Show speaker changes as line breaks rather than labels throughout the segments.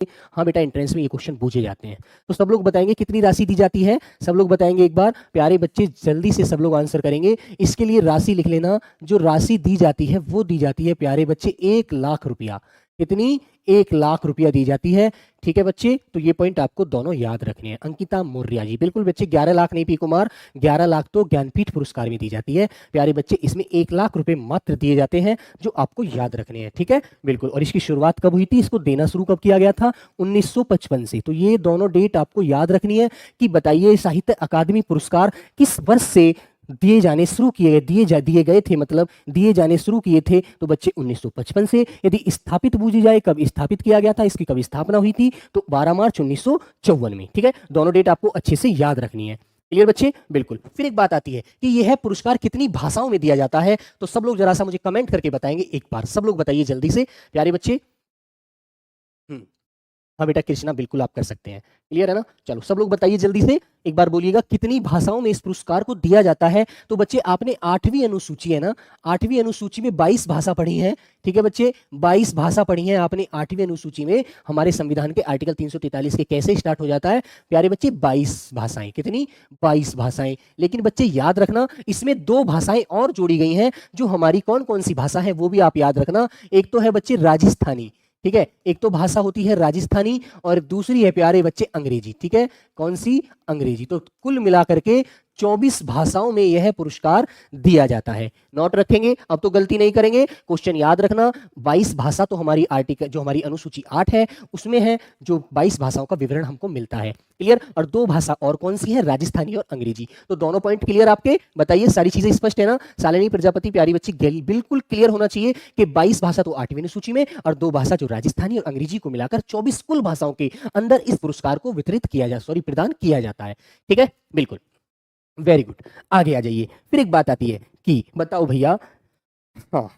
हाँ बेटा एंट्रेंस में ये क्वेश्चन पूछे जाते हैं। तो सब लोग बताएंगे कितनी राशि दी जाती है, सब लोग बताएंगे एक बार, प्यारे बच्चे जल्दी से सब लोग आंसर करेंगे। इसके लिए राशि लिख लेना, जो राशि दी जाती है वो दी जाती है प्यारे बच्चे 1,00,000 रुपया। कितनी? 1,00,000 रुपया दी जाती है। ठीक है बच्चे, तो ये पॉइंट आपको दोनों याद रखने हैं। अंकिता मौर्य जी, बिल्कुल बच्चे 11 लाख नहीं पी कुमार, 11 लाख तो ज्ञानपीठ पुरस्कार में दी जाती है प्यारे बच्चे। इसमें 1,00,000 रुपए मात्र दिए जाते हैं जो आपको याद रखने हैं। ठीक है बिल्कुल। और इसकी शुरुआत कब हुई थी, इसको देना शुरू कब किया गया था? 1955 से। तो ये दोनों डेट आपको याद रखनी है कि बताइए साहित्य अकादमी पुरस्कार किस वर्ष से दिए जाने शुरू दिए गए थे, मतलब दिए जाने शुरू किए थे। तो बच्चे 1955 से। यदि स्थापित पूछी जाए कब स्थापित किया गया था, इसकी कब स्थापना हुई थी, तो 12 मार्च 1954 में। ठीक है, दोनों डेट आपको अच्छे से याद रखनी है। क्लियर बच्चे? बिल्कुल। फिर एक बात आती है कि यह पुरस्कार कितनी भाषाओं में दिया जाता है, तो सब लोग जरा सा मुझे कमेंट करके बताएंगे एक बार, सब लोग बताइए जल्दी से प्यारे बच्चे। हाँ बेटा कृष्णा, बिल्कुल आप कर सकते हैं। क्लियर है ना? चलो सब लोग बताइए जल्दी से, एक बार बोलिएगा कितनी भाषाओं में इस पुरस्कार को दिया जाता है। तो बच्चे आपने 8वीं अनुसूची है ना, 8वीं अनुसूची में 22 भाषा पढ़ी है। ठीक है बच्चे, 22 भाषा पढ़ी है आपने 8वीं अनुसूची में। हमारे संविधान के आर्टिकल 343 के कैसे स्टार्ट हो जाता है प्यारे बच्चे? 22 भाषाएं। कितनी? 22 भाषाएं। लेकिन बच्चे याद रखना, इसमें 2 भाषाएं और जोड़ी गई हैं, जो हमारी कौन कौन सी भाषा है वो भी आप याद रखना। एक तो है बच्चे राजस्थानी, ठीक है, एक तो भाषा होती है राजस्थानी और दूसरी है प्यारे बच्चे अंग्रेजी। ठीक है, कौन सी? अंग्रेजी। तो कुल मिलाकर के 24 भाषाओं में यह पुरस्कार दिया जाता है। नोट रखेंगे, अब तो गलती नहीं करेंगे, क्वेश्चन याद रखना। 22 भाषा तो हमारी आर्टिकल जो हमारी अनुसूची 8 है उसमें है, जो 22 भाषाओं का विवरण हमको मिलता है। क्लियर? और 2 भाषा और कौन सी है? राजस्थानी और अंग्रेजी। तो दोनों पॉइंट क्लियर आपके? बताइए सारी चीजें स्पष्ट है ना? शालिनी प्रजापति प्यारी बच्ची बिल्कुल क्लियर होना चाहिए कि 22 भाषा तो 8वीं अनुसूची में और 2 भाषा जो राजस्थानी और अंग्रेजी को मिलाकर 24 कुल भाषाओं के अंदर इस पुरस्कार को वितरित किया प्रदान किया जाता है। ठीक है बिल्कुल, वेरी गुड। आगे आ जाइए। फिर एक बात आती है कि बताओ भैया, हाँ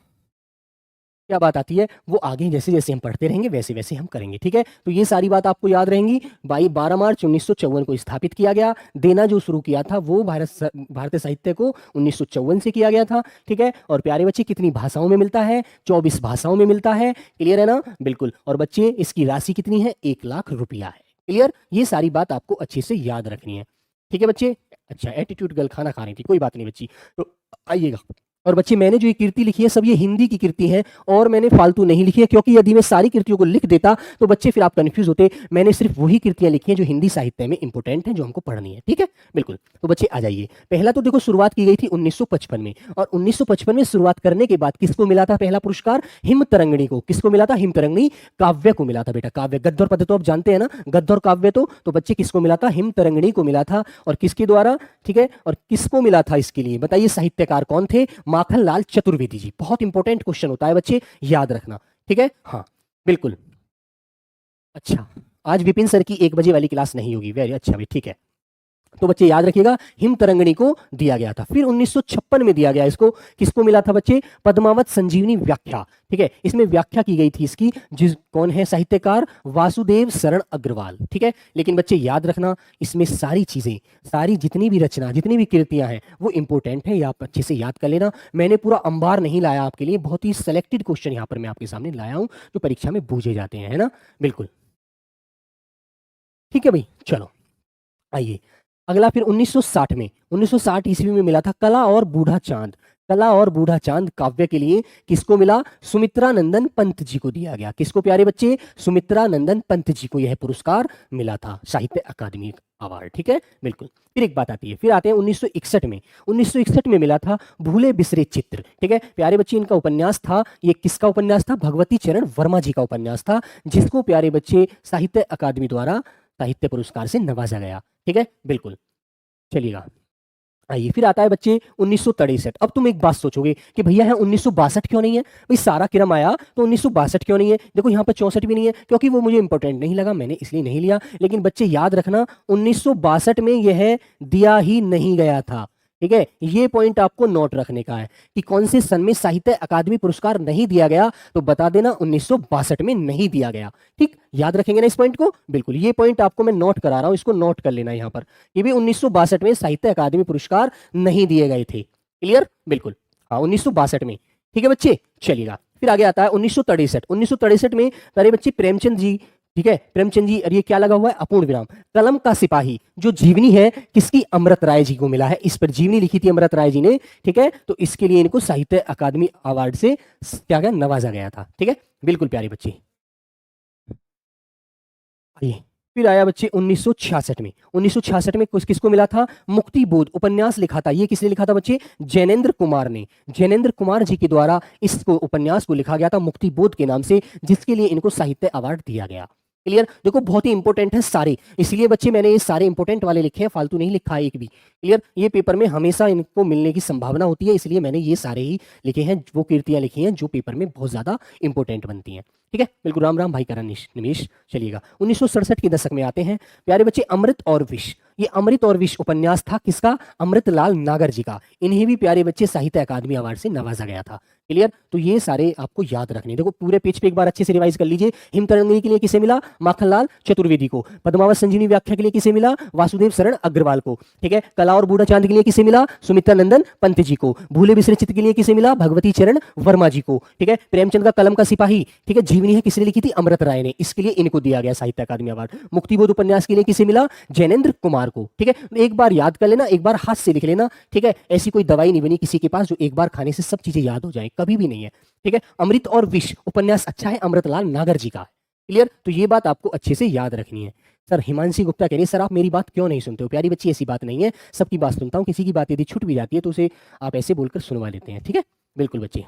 क्या बात आती है, वो आगे जैसे जैसे हम पढ़ते रहेंगे वैसे वैसे हम करेंगे। ठीक है, तो ये सारी बात आपको याद रहेंगी। 12 मार्च 1954 को स्थापित किया गया। देना जो शुरू किया था वो भारतीय साहित्य को 1954 से किया गया था। ठीक है, और प्यारे बच्चे कितनी भाषाओं में मिलता है? 24 भाषाओं में मिलता है। क्लियर है ना? बिल्कुल। और बच्चे इसकी राशि कितनी है? 1,00,000 रुपया है। क्लियर? ये सारी बात आपको अच्छे से याद रखनी है। ठीक है बच्चे? अच्छा, एटीट्यूड गर्ल खाना खा रही थी, कोई बात नहीं बच्ची, तो आइएगा। और बच्चे मैंने जो ये कृति लिखी है सब ये हिंदी की कृति है और मैंने फालतू नहीं लिखी है, क्योंकि यदि मैं सारी कृतियों को लिख देता तो बच्चे फिर आप कंफ्यूज होते। मैंने सिर्फ वही कृतियां लिखी हैं जो हिंदी साहित्य में इंपॉर्टेंट है, जो हमको पढ़नी है। ठीक है बिल्कुल। तो बच्चे आ जाइए। पहला तो देखो शुरुआत की गई थी 1955 में, और 1955 में शुरुआत करने के बाद किसको मिला था पहला पुरस्कार? हिमतरंगिणी को। किसको मिला था? हिमतरंगिणी काव्य को मिला था बेटा। काव्य, गद्य और पद्य तो आप जानते हैं ना, गद्य और काव्य। तो बच्चे किसको मिला था? हिमतरंगिणी को मिला था। और किसके द्वारा? ठीक है, और किसको मिला था इसके लिए बताइए? साहित्यकार कौन थे? माखनलाल चतुर्वेदी जी। बहुत इंपॉर्टेंट क्वेश्चन होता है बच्चे, याद रखना। ठीक है, हाँ बिल्कुल। अच्छा, आज विपिन सर की 1 बजे वाली क्लास नहीं होगी। वेरी अच्छा भाई, ठीक है। तो बच्चे याद रखिएगा, हिमतरंगिणी को दिया गया था। फिर 1956 में दिया गया इसको। किसको मिला था बच्चे? पद्मावत संजीवनी व्याख्या। ठीक है, इसमें व्याख्या की गई थी इसकी, कौन है साहित्यकार? वासुदेव शरण अग्रवाल। ठीक है, लेकिन बच्चे याद रखना, इसमें सारी चीजें, सारी जितनी भी रचना, जितनी भी कृतियां हैं वो इंपॉर्टेंट है, ये आप अच्छे से याद कर लेना। मैंने पूरा अंबार नहीं लाया आपके लिए, बहुत ही सेलेक्टेड क्वेश्चन यहाँ पर मैं आपके सामने लाया हूँ जो परीक्षा में पूछे जाते हैं, है ना? बिल्कुल ठीक है भाई। चलो आइए अगला। फिर 1960 में, 1960 ईस्वी में मिला था कला और बूढ़ा चांद। कला और बूढ़ा चांद काव्य के लिए किसको मिला? सुमित्रा नंदन पंत जी को दिया गया। किसको प्यारे बच्चे? सुमित्रा नंदन पंत जी को यह पुरस्कार मिला था, साहित्य अकादमी अवार्ड। ठीक है बिल्कुल। फिर एक बात आती है, फिर आते हैं 1961 में। 1961 में मिला था भूले बिसरे चित्र। ठीक है प्यारे बच्चे, इनका उपन्यास था, ये किसका उपन्यास था? भगवती चरण वर्मा जी का उपन्यास था, जिसको प्यारे बच्चे साहित्य अकादमी द्वारा साहित्य पुरस्कार से नवाजा गया। ठीक है बिल्कुल। चलिएगा आइए, फिर आता है बच्चे 1963। अब तुम एक बात सोचोगे कि भैया है 1962 क्यों नहीं है? भाई सारा क्रम आया तो 1962 क्यों नहीं है? देखो यहाँ पर 64 भी नहीं है, क्योंकि वो मुझे इंपॉर्टेंट नहीं लगा, मैंने इसलिए नहीं लिया। लेकिन बच्चे याद रखना, 1962 में यह दिया ही नहीं गया था। ठीक है, ये पॉइंट आपको नोट रखने का है कि कौन से सन में साहित्य अकादमी पुरस्कार नहीं दिया गया, तो बता देना 1962 में नहीं दिया गया। ठीक, याद रखेंगे ना इस पॉइंट को? बिल्कुल, ये पॉइंट आपको मैं नोट करा रहा हूं, इसको नोट कर लेना यहाँ पर। ये भी 1962 में साहित्य अकादमी पुरस्कार नहीं दिए गए थे। क्लियर? बिल्कुल, हाँ 1962 में। ठीक है बच्चे, चलिएगा। फिर आगे आता है 1963। 1963 में सारे बच्चे प्रेमचंद जी ठीक है प्रेमचंद जी, और ये क्या लगा हुआ है, अपूर्ण विराम। कलम का सिपाही जो जीवनी है किसकी, अमृत राय जी को मिला है, इस पर जीवनी लिखी थी अमृत राय जी ने। ठीक है, तो इसके लिए इनको साहित्य अकादमी अवार्ड से क्या गया, नवाजा गया था। ठीक है, बिल्कुल प्यारे बच्चे। आइए, फिर आया बच्चे 1966 में। 1966 में किसको मिला था, मुक्ति बोध उपन्यास लिखा था। ये किसने लिखा था बच्चे, जैनेन्द्र कुमार ने। जैनेन्द्र कुमार जी के द्वारा इसको उपन्यास को लिखा गया था मुक्ति बोध के नाम से, जिसके लिए इनको साहित्य अवार्ड दिया गया। क्लियर, देखो बहुत ही इंपॉर्टेंट है सारे, इसलिए बच्चे मैंने ये सारे इंपॉर्टेंट वाले लिखे हैं, फालतू नहीं लिखा है एक भी। क्लियर, ये पेपर में हमेशा इनको मिलने की संभावना होती है, इसलिए मैंने ये सारे ही लिखे हैं, वो कीर्तियां लिखी हैं जो पेपर में बहुत ज्यादा इंपॉर्टेंट बनती हैं। ठीक है, बिल्कुल राम राम भाई करण निमेश। चलिएगा 1967 के दशक में आते हैं प्यारे बच्चे, अमृत और विष। ये अमृत और विष उपन्यास था किसका, अमृतलाल नागर जी का। इन्हें भी प्यारे बच्चे साहित्य अकादमी अवार्ड से नवाजा गया था। क्लियर, तो ये सारे आपको याद रखने, देखो पूरे पेज पे एक बार अच्छे से रिवाइज कर लीजिए। हिमतरंगिणी के लिए किसे मिला, माखनलाल चतुर्वेदी को। पद्मावत संजीवनी व्याख्या के लिए किसे मिला, वासुदेव शरण अग्रवाल को। ठीक है, कला और बूढ़ा चांद के लिए किसे मिला, सुमित्रा नंदन पंत जी को। भूले बिसरे चित्त के लिए किसे मिला, भगवती चरण वर्मा जी को। ठीक है, प्रेमचंद का कलम का सिपाही, ठीक है, जीवनी है किसने लिखी थी, अमृत राय ने, इसके लिए इनको दिया गया साहित्य अकादमी अवार्ड। मुक्तिबोध उपन्यास के लिए किसे मिला, जैनेन्द्र कुमार को। ठीक है, एक बार याद कर लेना, एक बार हाथ से लिख लेना। ठीक है, ऐसी कोई दवाई नहीं बनी किसी के पास जो एक बार खाने से सब चीजें याद हो जाए, कभी भी नहीं है। ठीक है, अमृत और विष उपन्यास अच्छा है, अमृतलाल नागर जी का। क्लियर, तो ये बात आपको अच्छे से याद रखनी है। सर हिमांशी गुप्ता कह रही है सर आप मेरी बात क्यों नहीं सुनते हो, प्यारी बच्ची ऐसी बात नहीं है, सबकी बात सुनता हूँ, किसी की बात यदि छूट भी जाती है तो उसे आप ऐसे बोलकर सुनवा लेते हैं। ठीक है, बिल्कुल बच्चे।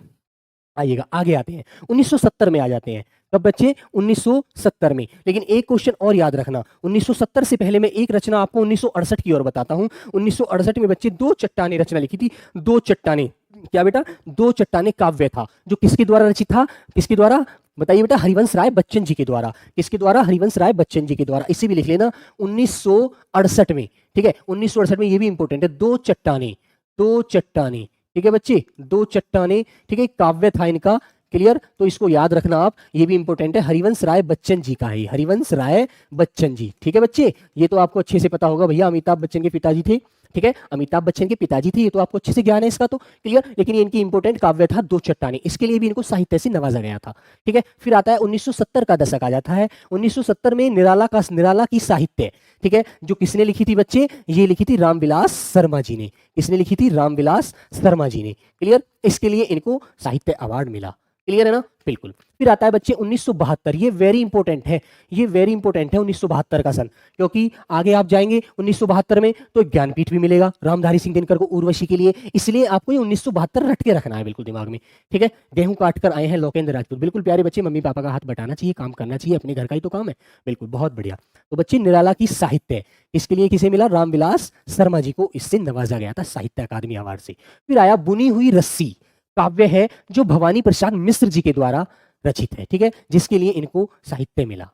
आइएगा आगे आते हैं, 1970 में आ जाते हैं। कब बच्चे, 1970 में। लेकिन एक क्वेश्चन और याद रखना, 1970 से पहले मैं एक रचना आपको 1968 की ओर बताता हूं। 1968 में बच्चे दो चट्टाने रचना लिखी थी। दो चट्टाने, क्या बेटा, दो चट्टाने काव्य था, जो किसके द्वारा रचित था, किसके द्वारा बताइए बेटा, हरिवंश राय बच्चन जी के द्वारा। किसके द्वारा, हरिवंश राय बच्चन जी के द्वारा। इसे भी लिख लेना 1968 में। ठीक है, 1968 में, ये भी इंपॉर्टेंट है, दो चट्टाने, दो चट्टाने। ठीक है बच्चे, दो चट्टाने। ठीक है, काव्य था इनका। क्लियर, तो इसको याद रखना आप, ये भी इंपॉर्टेंट है, हरिवंश राय बच्चन जी का है, हरिवंश राय बच्चन जी। ठीक है बच्चे, ये तो आपको अच्छे से पता होगा, भैया अमिताभ बच्चन के पिताजी थे। ठीक है, अमिताभ बच्चन के पिताजी थे, ये तो आपको अच्छे से ज्ञान है इसका तो। क्लियर, लेकिन इनकी इंपॉर्टेंट काव्य था दो चट्टाने, इसके लिए भी इनको साहित्य से नवाजा गया था। ठीक है, फिर आता है 1970 का दशक आ जाता है। 1970 में निराला की साहित्य, ठीक है, जो किसने लिखी थी बच्चे, ये लिखी थी रामविलास शर्मा जी ने। किसने लिखी थी, रामविलास शर्मा जी ने। क्लियर, इसके लिए इनको साहित्य अवार्ड मिला। क्लियर है ना, बिल्कुल। फिर आता है बच्चे 1972, ये वेरी इंपॉर्टेंट है, ये वेरी इंपॉर्टेंट है 1972 का सन, क्योंकि आगे आप जाएंगे 1972 में तो ज्ञानपीठ भी मिलेगा रामधारी सिंह दिनकर को उर्वशी के लिए, इसलिए आपको ये 1972 रट के रखना है बिल्कुल दिमाग में। ठीक है, गेहूं काट कर आए हैं लोकेंद्र राजपूत, बिल्कुल प्यारे बच्चे, मम्मी पापा का हाथ बटाना चाहिए, काम करना चाहिए, अपने घर का ही तो काम है, बिल्कुल बहुत बढ़िया। तो बच्चे निराला की साहित्य, इसके लिए किसे मिला, रामविलास शर्मा जी को इससे नवाजा गया था साहित्य अकादमी अवार्ड से। फिर आया बुनी हुई रस्सी, काव्य है जो भवानी प्रसाद मिश्र जी के द्वारा रचित है। ठीक है, जिसके लिए इनको साहित्य मिला।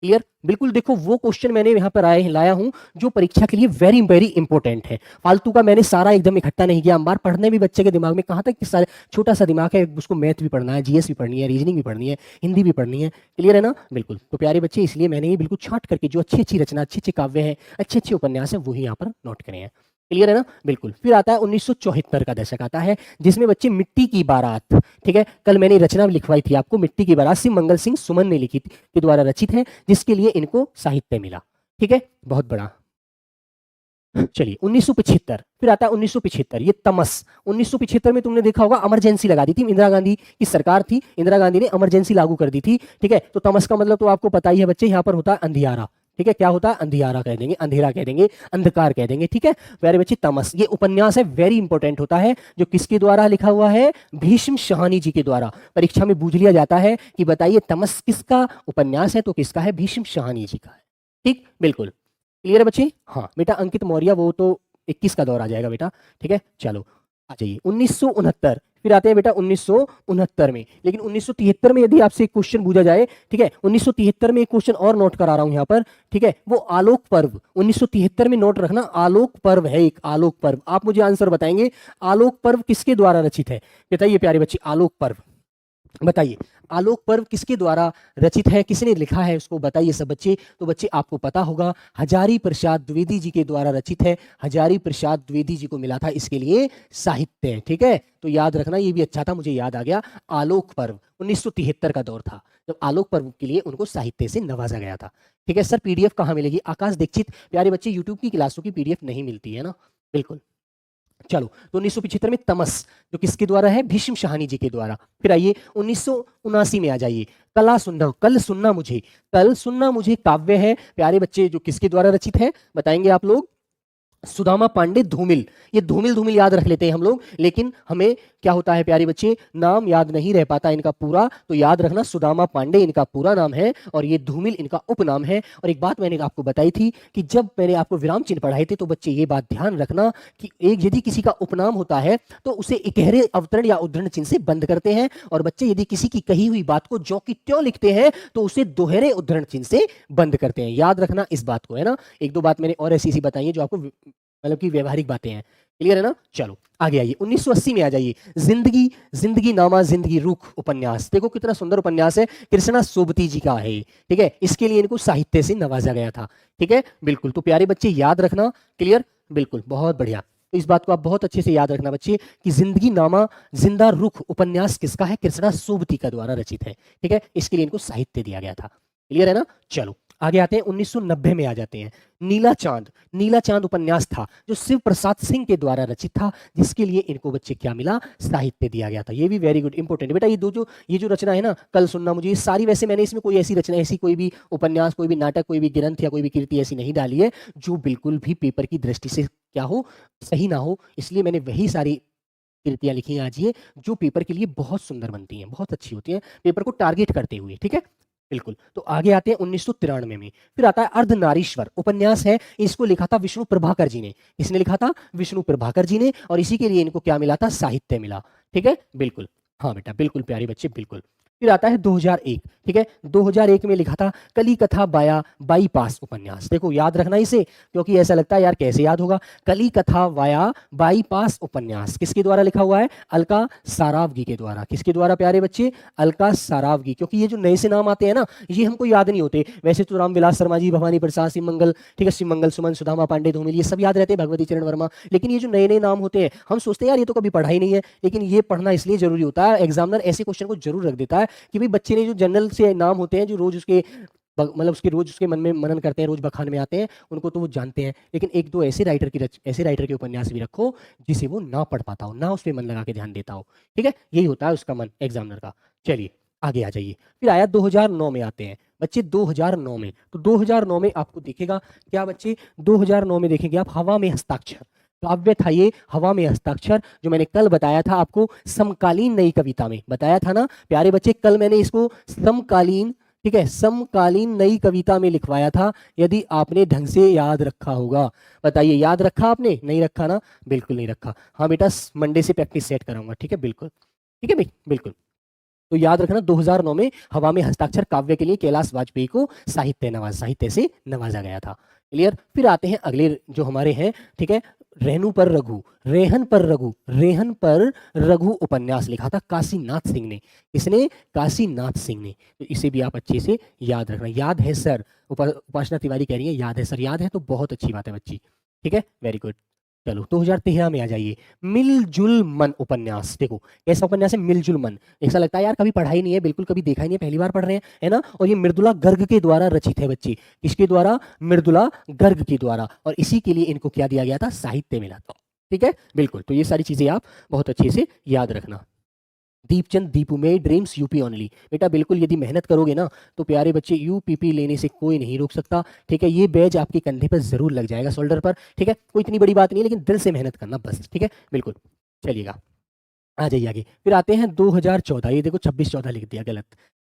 क्लियर, बिल्कुल। देखो वो क्वेश्चन मैंने यहाँ पर लाया हूँ जो परीक्षा के लिए वेरी वेरी इंपॉर्टेंट है, फालतू का मैंने सारा एकदम इकट्ठा नहीं किया। बार पढ़ने भी बच्चे के दिमाग में कहाँ तक सारे, छोटा सा दिमाग है, उसको मैथ भी पढ़ना है, जीएस भी पढ़नी है, रीजनिंग भी पढ़नी है, हिंदी भी पढ़नी है। क्लियर है ना, बिल्कुल। तो प्यारे बच्चे, इसलिए मैंने ये बिल्कुल छांट करके जो अच्छी अच्छी रचना, अच्छे अच्छे काव्य हैं, अच्छे अच्छे उपन्यास है, वही यहाँ पर नोट करे हैं। क्लियर है ना, बिल्कुल। फिर आता है 1974 का दशक आता है, जिसमें बच्चे मिट्टी की बारात, ठीक है, कल मैंने रचना लिखवाई थी आपको, मिट्टी की बारात सिंह मंगल सिंह सुमन ने लिखी थी, के द्वारा रचित है, जिसके लिए इनको साहित्य मिला। ठीक है, बहुत बड़ा। चलिए 1975, फिर आता है 1975, ये तमस। 1975 में तुमने देखा होगा इमरजेंसी लगा दी थी, इंदिरा गांधी की सरकार थी, इंदिरा गांधी ने इमरजेंसी लागू कर दी थी। ठीक है, तो तमस का मतलब तो आपको पता ही है बच्चे, यहाँ पर होता है अंधियारा। ठीक है, क्या होता है, अंधियारा कह देंगे, अंधेरा कह देंगे, अंधकार कह देंगे। ठीक है, प्यारे बच्चे, तमस ये उपन्यास है, वेरी इंपॉर्टेंट होता है, जो किसके द्वारा लिखा हुआ है, भीष्म शाहनी जी के द्वारा। परीक्षा में पूछ लिया जाता है कि बताइए तमस किसका उपन्यास है, तो किसका है, भीष्म शाहनी जी का है। ठीक, बिल्कुल। क्लियर है बच्चे, हाँ बेटा, अंकित मौर्य वो तो 21 का दौर आ जाएगा बेटा। ठीक है, चलो आ जाइए 1969, फिर आते हैं बेटा 1969 में। लेकिन 1973 में यदि आपसे एक क्वेश्चन पूछा जाए, ठीक है, 1973 में एक क्वेश्चन और नोट करा रहा हूं यहां पर, ठीक है, वो आलोक पर्व, 1973 में नोट रखना, आलोक पर्व है एक, आलोक पर्व। आप मुझे आंसर बताएंगे, आलोक पर्व किसके द्वारा रचित है, बताइए प्यारे बच्चे, आलोक पर्व। बताइए, आलोक पर्व किसके द्वारा रचित है, किसने लिखा है उसको बताइए सब बच्चे। तो बच्चे आपको पता होगा, हजारी प्रसाद द्विवेदी जी के द्वारा रचित है। हजारी प्रसाद द्विवेदी जी को मिला था इसके लिए साहित्य, ठीक है। तो याद रखना, ये भी अच्छा था, मुझे याद आ गया। आलोक पर्व 1973 का दौर था जब आलोक पर्व के लिए उनको साहित्य से नवाजा गया था, ठीक है। सर पीडीएफ कहाँ मिलेगी? आकाश दीक्षित, प्यारे बच्चे यूट्यूब की क्लासों की पीडीएफ नहीं मिलती है ना, बिल्कुल। चलो, तो 1975 में तमस जो किसके द्वारा है? भीष्म शाहनी जी के द्वारा। फिर आइए 1979 में आ जाइए, कला सुनना, कल सुनना मुझे, कल सुनना मुझे काव्य है प्यारे बच्चे, जो किसके द्वारा रचित है बताएंगे आप लोग? सुदामा पांडे धूमिल। ये धूमिल धूमिल याद रख लेते हैं हम लोग, लेकिन हमें क्या होता है प्यारे बच्चे, नाम याद नहीं रह पाता इनका पूरा, तो याद रखना सुदामा पांडे इनका पूरा नाम है और ये धूमिल इनका उपनाम है। और एक बात मैंने आपको बताई थी कि जब मैंने आपको विराम चिन्ह पढ़ाए थे तो बच्चे ये बात ध्यान रखना कि एक यदि किसी का उपनाम होता है तो उसे इकहरे अवतरण या उद्धरण चिन्ह से बंद करते हैं, और बच्चे यदि किसी की कही हुई बात को ज्यों की त्यों लिखते हैं तो उसे दोहरे उद्धरण चिन्ह से बंद करते हैं। याद रखना इस बात को, है ना। एक दो बात मैंने और ऐसी ऐसी बताई है जो आपको मतलब कि व्यवहारिक बातें हैं, क्लियर है ना। चलो आगे आइए, 1980 में आ जाइए, जिंदगी जिंदगी नामा जिंदगी रुख उपन्यास। देखो कितना सुंदर उपन्यास है, कृष्णा सोबती जी का है, ठीक है। इसके लिए इनको साहित्य से नवाजा गया था, ठीक है, बिल्कुल। तो प्यारे बच्चे याद रखना, क्लियर, बिल्कुल, बहुत बढ़िया। तो इस बात को आप बहुत अच्छे से याद रखना बच्चे कि जिंदगी नामा जिंदा रुख उपन्यास किसका है? कृष्णा सोबती का द्वारा रचित है, ठीक है। इसके लिए इनको साहित्य दिया गया था, क्लियर है ना। चलो आगे आते हैं, 1990 में आ जाते हैं। नीला चांद, नीला चांद उपन्यास था जो शिव प्रसाद सिंह के द्वारा रचित था, जिसके लिए इनको बच्चे क्या मिला? साहित्य दिया गया था। ये भी वेरी गुड इंपॉर्टेंट बेटा। ये जो रचना है ना, कल सुनना मुझे, ये सारी, वैसे मैंने इसमें कोई ऐसी रचना, ऐसी कोई भी उपन्यास, कोई भी नाटक, कोई भी ग्रंथ या कोई भी कृति ऐसी नहीं डाली है जो बिल्कुल भी पेपर की दृष्टि से क्या हो, सही ना हो। इसलिए मैंने वही सारी कृतियां लिखी हैं आज ये, जो पेपर के लिए बहुत सुंदर बनती हैं, बहुत अच्छी होती हैं, पेपर को टारगेट करते हुए, ठीक है, बिल्कुल। तो आगे आते हैं 1993 में। फिर आता है अर्धनारीश्वर उपन्यास है, इसको लिखा था विष्णु प्रभाकर जी ने। किसने लिखा था? विष्णु प्रभाकर जी ने, और इसी के लिए इनको क्या मिला था? साहित्य मिला, ठीक है, बिल्कुल। हाँ बेटा बिल्कुल प्यारे बच्चे, बिल्कुल। फिर आता है 2001, ठीक है, 2001 में लिखा था कली कथा बाया बाईपास उपन्यास। देखो याद रखना इसे, क्योंकि ऐसा लगता है यार कैसे याद होगा। कली कथा वाया बाईपास उपन्यास किसके द्वारा लिखा हुआ है? अलका सारावगी के द्वारा। किसके द्वारा प्यारे बच्चे? अलका सारावगी। क्योंकि ये जो नए से नाम आते हैं ना, ये हमको याद नहीं होते। वैसे तो रामविलास शर्मा जी, भवानी प्रसाद, शिव मंगल, ठीक है, शिव मंगल सुमन, सुदामा पांडे धूमिल, ये सब याद रहते हैं, भगवती चरण वर्मा। लेकिन ये जो नए नए नाम होते हैं, हम सोचते हैं यार ये तो कभी पढ़ा ही नहीं है, लेकिन ये पढ़ना इसलिए जरूरी होता है, एग्जामिनर ऐसे क्वेश्चन को जरूर रख देता है कि भाई बच्चे ने जो जनरल से नाम होते हैं, जो रोज उसके मतलब उसके रोज उसके मन में मनन करते हैं, रोज बखान में आते हैं, उनको तो वो जानते हैं। लेकिन एक दो ऐसे राइटर के उपन्यास भी रखो जिसे वो ना पढ़ पाता हो, ना उस पर मन लगा के ध्यान देता हो, ठीक है, यही होता है उसका मन एग्जामिनर का। चलिए आगे आ जाइए। फिर आया 2009 में आते हैं बच्चे, 2009 में। तो 2009 में आपको दिखेगा क्या बच्चे? 2009 में देखेंगे आप हवा में हस्ताक्षर काव्य था ये, हवा में हस्ताक्षर, जो मैंने कल बताया था आपको समकालीन नई कविता में बताया था ना प्यारे बच्चे। कल मैंने इसको समकालीन, ठीक है, समकालीन नई कविता में लिखवाया था, यदि आपने ढंग से याद रखा होगा। बताइए याद रखा आपने? नहीं रखा ना, बिल्कुल नहीं रखा। हाँ बेटा मंडे से प्रैक्टिस सेट कराऊंगा, ठीक है, बिल्कुल, ठीक है भाई, बिल्कुल। तो याद रखना 2009 में हवा में हस्ताक्षर काव्य के लिए कैलाश वाजपेयी को साहित्य से नवाजा गया था, क्लियर। फिर आते हैं अगले जो हमारे हैं, ठीक है, रेहन पर रघु उपन्यास लिखा था काशीनाथ सिंह ने। किसने? काशीनाथ सिंह ने। तो इसे भी आप अच्छे से याद रखना। याद है सर? उपासना तिवारी कह रही है याद है सर। याद है तो बहुत अच्छी बात है बच्ची, ठीक है, वेरी गुड। चलो 2013 में आ जाइए, मिलजुल मन उपन्यास। देखो कैसा उपन्यास है? मिलजुल मन। ऐसा लगता है यार कभी पढ़ा ही नहीं है, बिल्कुल कभी देखा ही नहीं है, पहली बार पढ़ रहे हैं, है ना। और ये मृदुला गर्ग के द्वारा रचित है बच्ची। किसके द्वारा? मृदुला गर्ग के द्वारा। और इसी के लिए इनको क्या दिया गया था? साहित्य मिला था, ठीक है, बिल्कुल। तो ये सारी चीजें आप बहुत अच्छे से याद रखना। दीपचंद दीपू में ड्रीम्स यूपी ओनली। बेटा बिल्कुल यदि मेहनत करोगे ना तो प्यारे बच्चे यूपीपी लेने से कोई नहीं रोक सकता, ठीक है। ये बैज आपके कंधे पर जरूर लग जाएगा, शोल्डर पर, ठीक है। कोई इतनी बड़ी बात नहीं है, लेकिन दिल से मेहनत करना बस, ठीक है, बिल्कुल। चलिएगा आ जाइए आगे। फिर आते हैं 2014। ये देखो 26-14 लिख दिया, गलत।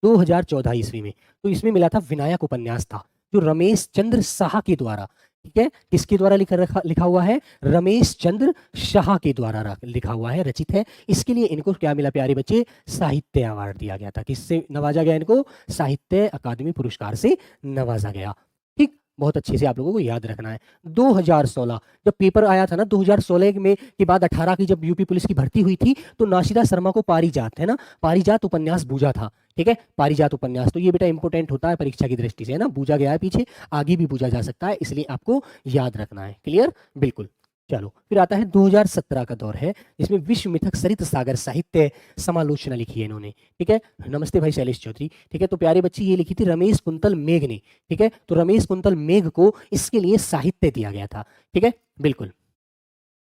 2014 ईस्वी में, तो इसमें मिला था विनायक उपन्यास था, जो रमेश चंद्र शाह के द्वारा, ठीक है, किसके द्वारा लिखा हुआ है? रमेश चंद्र शाह के द्वारा लिखा हुआ है, रचित है। इसके लिए इनको क्या मिला प्यारे बच्चे? साहित्य अवार्ड दिया गया था। किससे नवाजा गया इनको? साहित्य अकादमी पुरस्कार से नवाजा गया, ठीक। बहुत अच्छे से आप लोगों को याद रखना है। 2016 जब पेपर आया था ना 2016 में के बाद 18 की जब यूपी पुलिस की भर्ती हुई थी तो नाशिदा शर्मा को पारिजात है ना, पारिजात उपन्यास बूझा था। ठीक है, पारिजात उपन्यास, तो ये बेटा इंपॉर्टेंट होता है परीक्षा की दृष्टि से, है ना, बूझा गया है पीछे, आगे भी बूझा जा सकता है, इसलिए आपको याद रखना है। क्लियर, बिल्कुल। चलो फिर आता है 2017 का दौर है, जिसमें विश्व मिथक सरित सागर साहित्य समालोचना लिखी है इन्होंने। ठीक है, नमस्ते भाई शैलेश चौधरी। ठीक है, तो प्यारे बच्चे ये लिखी थी रमेश कुंतल मेघ ने। ठीक है, तो रमेश कुंतल मेघ को इसके लिए साहित्य दिया गया था। ठीक है, बिल्कुल,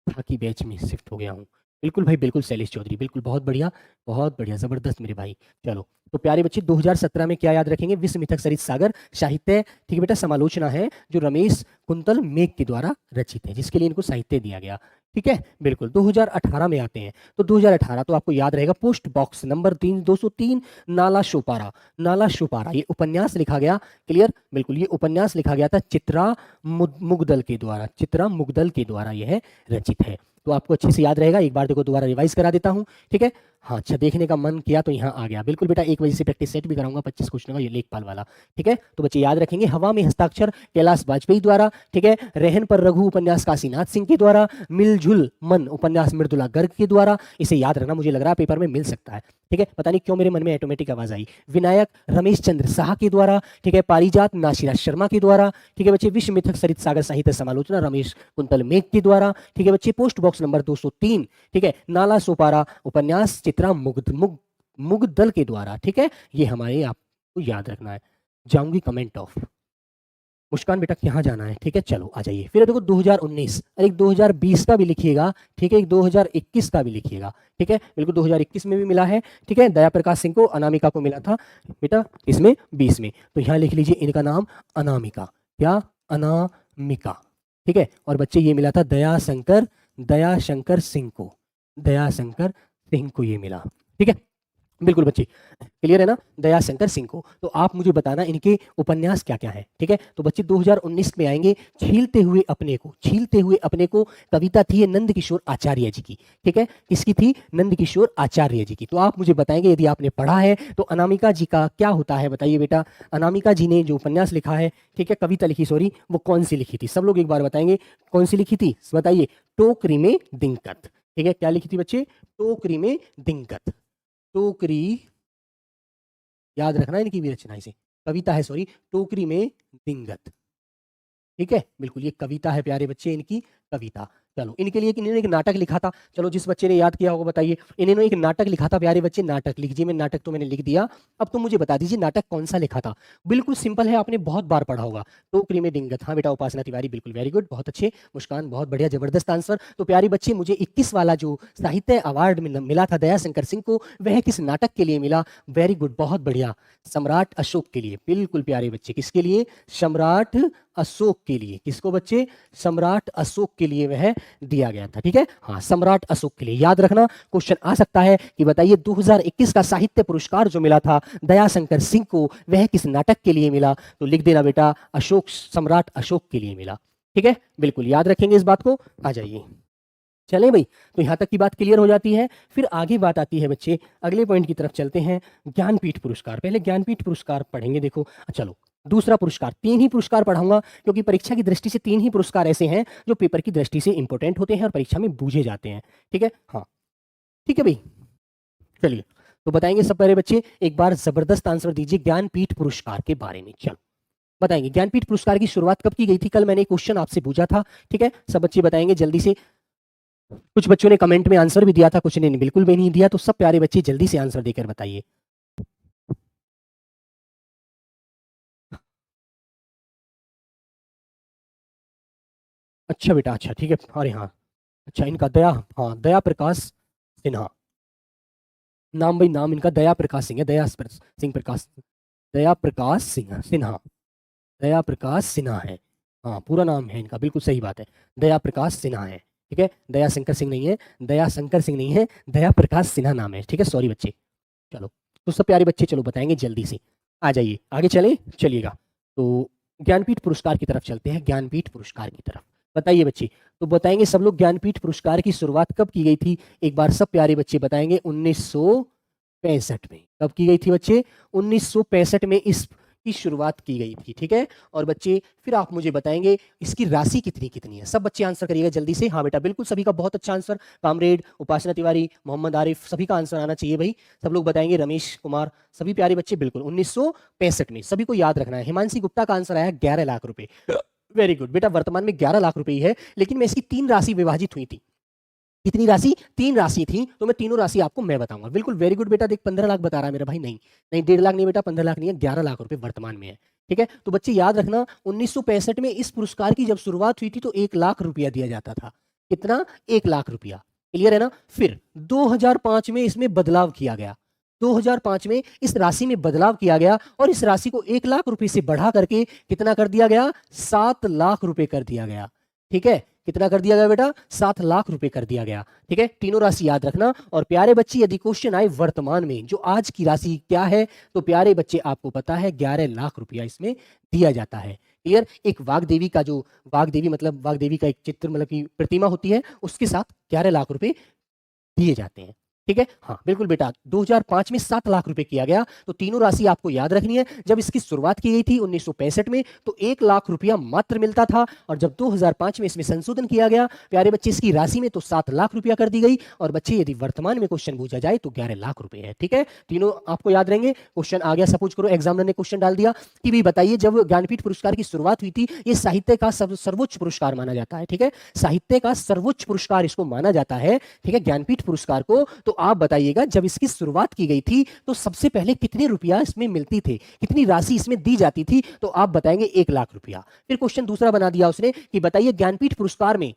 बाकी बैच में शिफ्ट हो गया हूँ। बिल्कुल भाई, बिल्कुल शैलेश चौधरी, बिल्कुल, बहुत बढ़िया, जबरदस्त मेरे भाई। चलो तो प्यारे बच्चे 2017 में क्या याद रखेंगे, विश्व मिथक सरित सागर साहित्य, ठीक है बेटा, समालोचना है जो रमेश कुंतल मेघ के द्वारा रचित है, जिसके लिए इनको साहित्य दिया गया। ठीक है, बिल्कुल। 2018 में आते हैं, तो 2018 तो आपको याद रहेगा, पोस्ट बॉक्स नंबर 203 नाला शोपारा, नाला शोपारा, ये उपन्यास लिखा गया। क्लियर, बिल्कुल, ये उपन्यास लिखा गया था चित्रा मुगदल के द्वारा, चित्रा मुगदल के द्वारा यह रचित है। तो आपको अच्छे से याद रहेगा, एक बार देखो दोबारा रिवाइज करा देता हूँ। ठीक है, हाँ, अच्छा, देखने का मन किया तो यहाँ आ गया। बिल्कुल बेटा, 1 बजे से प्रैक्टिस सेट भी कराऊंगा 25 क्वेश्चन का, ये लेखपाल वाला। ठीक है, तो बच्चे याद रखेंगे, हवा में हस्ताक्षर कैलाश वाजपेयी द्वारा। ठीक है, रहन पर रघु उपन्यास काशीनाथ सिंह के द्वारा, मिलजुल मन उपन्यास मृदुला गर्ग के द्वारा। इसे याद रखना, मुझे लग रहा है पेपर में मिल सकता है। ठीक है, पता नहीं क्यों मेरे मन में ऑटोमेटिक आवाज आई। विनायक रमेश चंद्र शाह के द्वारा। ठीक है, पारिजात नाशिरा शर्मा के द्वारा। ठीक है बच्चे, विश्व मिथक सरित सागर साहित्य समालोचना रमेश कुंतल मेघ के द्वारा। ठीक है बच्चे, पोस्ट बॉक्स नंबर 203। ठीक है, नाला सोपारा उपन्यास चित्रा मुगदल के द्वारा। ठीक है, ये हमारे आपको याद रखना है। जाऊंगी कमेंट ऑफ। मुस्कान बेटा यहाँ जाना है। ठीक है, चलो आ जाइए। फिर देखो 2019, एक 2020 का भी लिखिएगा। ठीक है, एक 2021 का भी लिखिएगा। ठीक है, बिल्कुल, 2021 में भी मिला है। ठीक है, दया प्रकाश सिंह को, अनामिका को मिला था बेटा इसमें 20 में, तो यहाँ लिख लीजिए इनका नाम अनामिका, क्या, अनामिका। ठीक है, और बच्चे ये मिला था दयाशंकर सिंह को, दयाशंकर सिंह को ये मिला। ठीक है, बिल्कुल बच्चे, क्लियर है ना, दयाशंकर सिंह को। तो आप मुझे बताना इनके उपन्यास क्या क्या है। ठीक है, तो बच्चे 2019 में आएंगे, छीलते हुए अपने को, छीलते हुए अपने को, कविता थी ये नंद किशोर आचार्य जी की। ठीक है, किसकी थी, नंद किशोर आचार्य जी की। तो आप मुझे बताएंगे, यदि आपने पढ़ा है तो अनामिका जी का क्या होता है, बताइए बेटा। अनामिका जी ने जो उपन्यास लिखा है, ठीक है, कविता लिखी, सॉरी, वो कौन सी लिखी थी, सब लोग एक बार बताएंगे कौन सी लिखी थी, बताइए। टोकरी में दिक्कत। ठीक है, क्या लिखी थी बच्चे, टोकरी में दिक्कत, टोकरी, याद रखना इनकी भी रचना, इसे कविता है, सॉरी, टोकरी में दिंगत। ठीक है, बिल्कुल, ये कविता है प्यारे बच्चे, इनकी कविता। चलो, इनके लिए इन्होंने एक नाटक लिखा था, चलो जिस बच्चे ने याद किया होगा बताइए। इन्होंने एक नाटक लिखा था प्यारे बच्चे, नाटक लिखिए, मैं नाटक तो मैंने लिख दिया, अब तो मुझे बता दीजिए नाटक कौन सा लिखा था। बिल्कुल सिंपल है, आपने बहुत बार पढ़ा होगा, टोकरी में दिंगत। हाँ बेटा, उपासना तिवारी, बिल्कुल, वेरी गुड, बहुत अच्छे। मुस्कान, बहुत बढ़िया, जबरदस्त आंसर। तो प्यारे बच्चे, मुझे 21 वाला जो साहित्य अवार्ड मिला था दयाशंकर सिंह को, वह किस नाटक के लिए मिला, वेरी गुड, बहुत बढ़िया, सम्राट अशोक के लिए। बिल्कुल प्यारे बच्चे, किसके लिए, सम्राट अशोक के लिए। किसको बच्चे, सम्राट अशोक के लिए वह दिया गया था। ठीक है, हाँ, सम्राट अशोक के लिए, याद रखना, क्वेश्चन आ सकता है कि बताइए 2021 का साहित्य पुरस्कार जो मिला था दयाशंकर सिंह को, वह किस नाटक के लिए मिला, तो लिख देना बेटा, अशोक, सम्राट अशोक के लिए मिला। ठीक है, बिल्कुल, याद रखेंगे इस बात को, आ जाइए। चलें भाई, तो यहां तक की बात क्लियर हो जाती है। फिर आगे बात आती है बच्चे, अगले पॉइंट की तरफ चलते हैं, ज्ञानपीठ पुरस्कार। पहले ज्ञानपीठ पुरस्कार पढ़ेंगे, देखो, चलो दूसरा पुरस्कार, 3 ही पुरस्कार पढ़ाऊंगा, क्योंकि परीक्षा की दृष्टि से 3 ही पुरस्कार ऐसे हैं जो पेपर की दृष्टि से इंपॉर्टेंट होते हैं और परीक्षा में पूछे जाते हैं। ठीक है, हाँ, ठीक है भाई, चलिए, तो बताएंगे सब पहले बच्चे, एक बार जबरदस्त आंसर दीजिए ज्ञानपीठ पुरस्कार के बारे में। चलो बताएंगे, ज्ञानपीठ पुरस्कार की शुरुआत कब की गई थी, कल मैंने क्वेश्चन आपसे पूछा था। ठीक है, सब बच्चे बताएंगे जल्दी से। कुछ बच्चों ने कमेंट में आंसर भी दिया था, कुछ ने बिल्कुल भी नहीं दिया, तो सब प्यारे बच्चे जल्दी से आंसर देकर बताइए। अच्छा बेटा, अच्छा, ठीक है, अरे हाँ, अच्छा, इनका दया, हाँ, दया प्रकाश सिन्हा, नाम भाई, नाम इनका दया प्रकाश सिंह है, सिंह प्रकाश, दया प्रकाश सिंह सिन्हा, दया प्रकाश सिन्हा है। हाँ, पूरा नाम है इनका, बिल्कुल सही बात है, दया प्रकाश सिन्हा है। ठीक है, दया शंकर सिंह नहीं है, दया शंकर सिंह नहीं है, दया प्रकाश सिन्हा नाम है। ठीक है, सॉरी बच्चे। चलो, तो सब प्यारे बच्चे, चलो बताएंगे जल्दी से, आ जाइए, आगे चले, चलिएगा। तो ज्ञानपीठ पुरस्कार की तरफ चलते हैं, ज्ञानपीठ पुरस्कार की तरफ बताइए बच्चे। तो बताएंगे सब लोग, ज्ञानपीठ पुरस्कार की शुरुआत कब की गई थी, एक बार सब प्यारे बच्चे बताएंगे। 1965 में। कब की गई थी बच्चे, 1965 में। की शुरुआत की गई थी, ठीक है। और बच्चे फिर आप मुझे बताएंगे इसकी राशि कितनी कितनी है। सब बच्चे आंसर करिएगा जल्दी से। हाँ बेटा बिल्कुल, सभी का बहुत अच्छा आंसर। कामरेड, उपासना तिवारी, मोहम्मद आरिफ, सभी का आंसर आना चाहिए भाई। सब लोग बताएंगे, रमेश कुमार, सभी प्यारे बच्चे बिल्कुल 1965 में, सभी को याद रखना है। हिमांशी गुप्ता का आंसर आया 11 लाख रुपए। वेरी गुड बेटा, वर्तमान में 11 लाख रुपए ही है, लेकिन मैं इसकी 3 राशि विभाजित हुई थी। कितनी राशि? 3 राशि थी, तो मैं तीनों राशि आपको मैं बताऊंगा। बिल्कुल वेरी गुड बेटा। देख 15 लाख बता रहा है मेरा भाई, नहीं नहीं 1.5 लाख नहीं बेटा, 15 लाख नहीं है, 11 लाख रुपए वर्तमान में है, ठीक है। तो बच्चे याद रखना 1965 में इस पुरस्कार की जब शुरुआत हुई थी तो 1 लाख रुपया दिया जाता था। कितना? 1 लाख रुपया। क्लियर है ना। फिर 2005 में इसमें बदलाव किया गया। 2005 में इस राशि में बदलाव किया गया और इस राशि को 1 लाख रुपए से बढ़ा करके कितना कर दिया गया? 7 लाख रुपए कर दिया गया, ठीक है। कितना कर दिया गया बेटा? 7 लाख रुपए कर दिया गया, ठीक है। तीनों राशि याद रखना। और प्यारे बच्चे यदि क्वेश्चन आए वर्तमान में जो आज की राशि क्या है, तो प्यारे बच्चे आपको पता है 11 लाख रुपया इसमें दिया जाता है। क्लियर। एक वाग्देवी का जो वाग्देवी मतलब वाग्देवी का एक चित्र मतलब की प्रतिमा होती है, उसके साथ 11 लाख रुपए दिए जाते हैं, ठीक है। हाँ बिल्कुल बेटा, 2005 में 7 लाख रुपए किया गया। तो तीनों राशि आपको याद रखनी है। जब इसकी शुरुआत की गई थी 1965 में तो 1 लाख रुपया मात्र मिलता था, और जब 2005 में इसमें संशोधन किया गया प्यारे बच्चे इसकी राशि में, तो 7 लाख रुपया कर दी गई। और बच्चे यदि वर्तमान में क्वेश्चन पूछा जाए तो 11 लाख रुपए है, ठीक है। तीनों आपको याद रहेंगे। क्वेश्चन आ गया, सपोज करो एग्जामिनर ने क्वेश्चन डाल दिया कि भी बताइए जब ज्ञानपीठ पुरस्कार की शुरुआत हुई थी, ये साहित्य का सर्वोच्च पुरस्कार माना जाता है, ठीक है। साहित्य का सर्वोच्च पुरस्कार इसको माना जाता है, ठीक है, ज्ञानपीठ पुरस्कार को। तो आप बताइएगा जब इसकी शुरुआत की गई थी तो सबसे पहले कितने रुपया इसमें मिलती थे, कितनी राशि इसमें दी जाती थी, तो आप बताएंगे 1 लाख रुपया। फिर क्वेश्चन दूसरा बना दिया उसने कि बताइए ज्ञानपीठ पुरस्कार में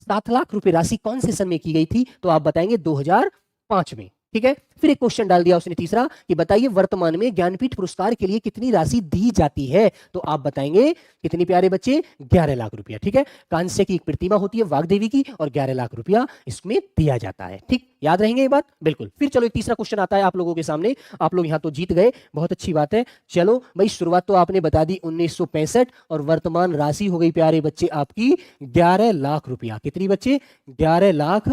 7 लाख रुपए राशि कौन से सन में की गई थी, तो आप बताएंगे 2005 में, ठीक है। फिर एक क्वेश्चन डाल दिया उसने तीसरा कि बताइए वर्तमान में ज्ञानपीठ पुरस्कार के लिए कितनी राशि दी जाती है, तो आप बताएंगे कितनी प्यारे बच्चे? 11 लाख रुपया, ठीक है। कांस्य की एक प्रतिमा होती है वाग्देवी की, और 11 लाख रुपया इसमें दिया जाता है, ठीक। याद रहेंगे ये बात बिल्कुल। फिर चलो एक तीसरा क्वेश्चन आता है आप लोगों के सामने। आप लोग यहां तो जीत गए, बहुत अच्छी बात है। चलो भाई, शुरुआत तो आपने बता दी 1965, और वर्तमान राशि हो गई प्यारे बच्चे आपकी 11 लाख रुपया। कितनी बच्चे? 11 लाख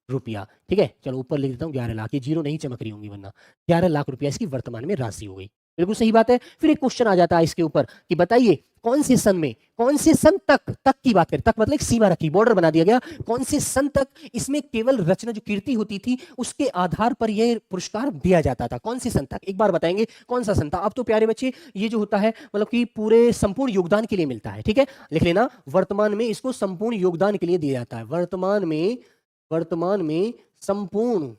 रुपया, ठीक है। चलो ऊपर लिख देता हूँ 11 लाख, ये जीरो नहीं चमक रही होंगी वरना। 11 लाख रुपया इसकी वर्तमान में राशि हो गई, बिल्कुल सही बात है। फिर एक क्वेश्चन आ जाता है इसके ऊपर कि बताइए कौन से सन में, कौन से सन तक, तक की बात करें, तक मतलब एक सीमा रखी, बॉर्डर बना दिया गया, कौन से सन तक इसमें केवल रचना जो कीर्ति होती थी उसके आधार पर यह पुरस्कार दिया जाता था। कौन से सन तक, एक बार बताएंगे कौन सा सन था। अब तो प्यारे बच्चे ये जो होता है मतलब कि पूरे संपूर्ण योगदान के लिए मिलता है, ठीक है। लिख लेना, वर्तमान में इसको संपूर्ण योगदान के लिए दिया जाता है। वर्तमान में संपूर्ण,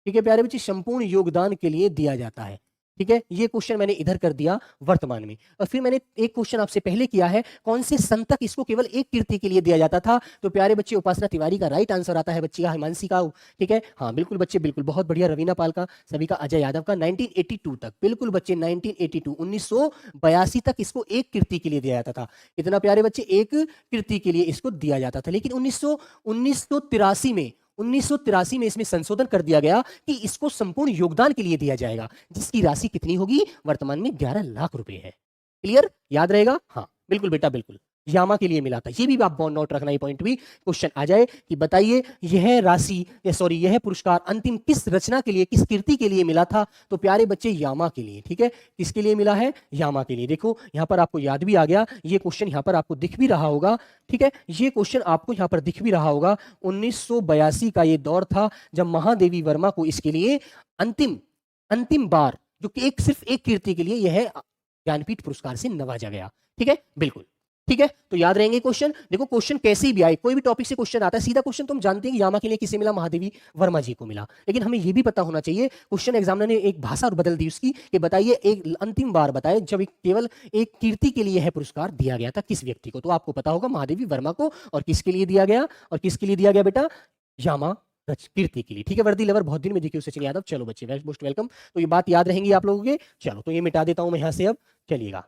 ठीक है प्यारे बच्चे, संपूर्ण योगदान के लिए दिया जाता है, ठीक है। ये क्वेश्चन मैंने इधर कर दिया वर्तमान में। और फिर मैंने एक क्वेश्चन आपसे पहले किया है, कौन से सन तक इसको केवल एक कीर्ति के लिए दिया जाता था, तो प्यारे बच्चे उपासना तिवारी का राइट आंसर आता है बच्ची का, हिमांशी का, ठीक है। हाँ बिल्कुल बच्चे बिल्कुल, बहुत बढ़िया। रवीना पाल का, सभी का, अजय यादव का 1982 तक, बिल्कुल बच्चे 1982 1982 तक इसको एक कीर्ति के लिए दिया जाता था। इतना प्यारे बच्चे, एक कीर्ति के लिए इसको दिया जाता था। लेकिन 1983 में इसमें संशोधन कर दिया गया कि इसको संपूर्ण योगदान के लिए दिया जाएगा, जिसकी राशि कितनी होगी? वर्तमान में 11 लाख रुपए है। क्लियर, याद रहेगा। हाँ बिल्कुल बेटा बिल्कुल, यामा के लिए मिला था। ये भी आप बॉन्ड नोट रखना, ये पॉइंट भी क्वेश्चन आ जाए कि बताइए यह राशि, सॉरी यह पुरस्कार अंतिम किस रचना के लिए, किस कीर्ति के लिए मिला था, तो प्यारे बच्चे यामा के लिए, ठीक है। किसके लिए मिला है? यामा के लिए। देखो यहां पर आपको याद भी आ गया, ये क्वेश्चन यहां पर आपको दिख भी रहा होगा, ठीक है। ये क्वेश्चन आपको यहां पर दिख भी रहा होगा। 1982 का ये दौर था जब महादेवी वर्मा को इसके लिए अंतिम बार, जो कि सिर्फ एक कीर्ति के लिए यह ज्ञानपीठ पुरस्कार से नवाजा गया, ठीक है बिल्कुल, ठीक है। तो याद रहेंगे क्वेश्चन। देखो क्वेश्चन कैसे भी आए, कोई भी टॉपिक से क्वेश्चन आता है, सीधा क्वेश्चन तो हम जानते हैं कि यामा के लिए किसे मिला? महादेवी वर्मा जी को मिला। लेकिन हमें यह भी पता होना चाहिए, क्वेश्चन एग्जामिनर ने एक भाषा और बदल दी उसकी, कि बताइए एक अंतिम बार बताए जब केवल एक कीर्ति के लिए यह पुरस्कार दिया गया था, किस व्यक्ति को? तो आपको पता होगा महादेवी वर्मा को। और किसके लिए दिया गया? और किसके लिए दिया गया बेटा? यामा कीर्ति के लिए, ठीक है। वर्दी लवर बहुत दिन में दिखे सचिन यादव। चलो बच्चे मोस्ट वेलकम। तो ये बात याद रहेंगी आप लोगों के। चलो तो ये मिटा देता हूं मैं यहां से अब, चलिएगा।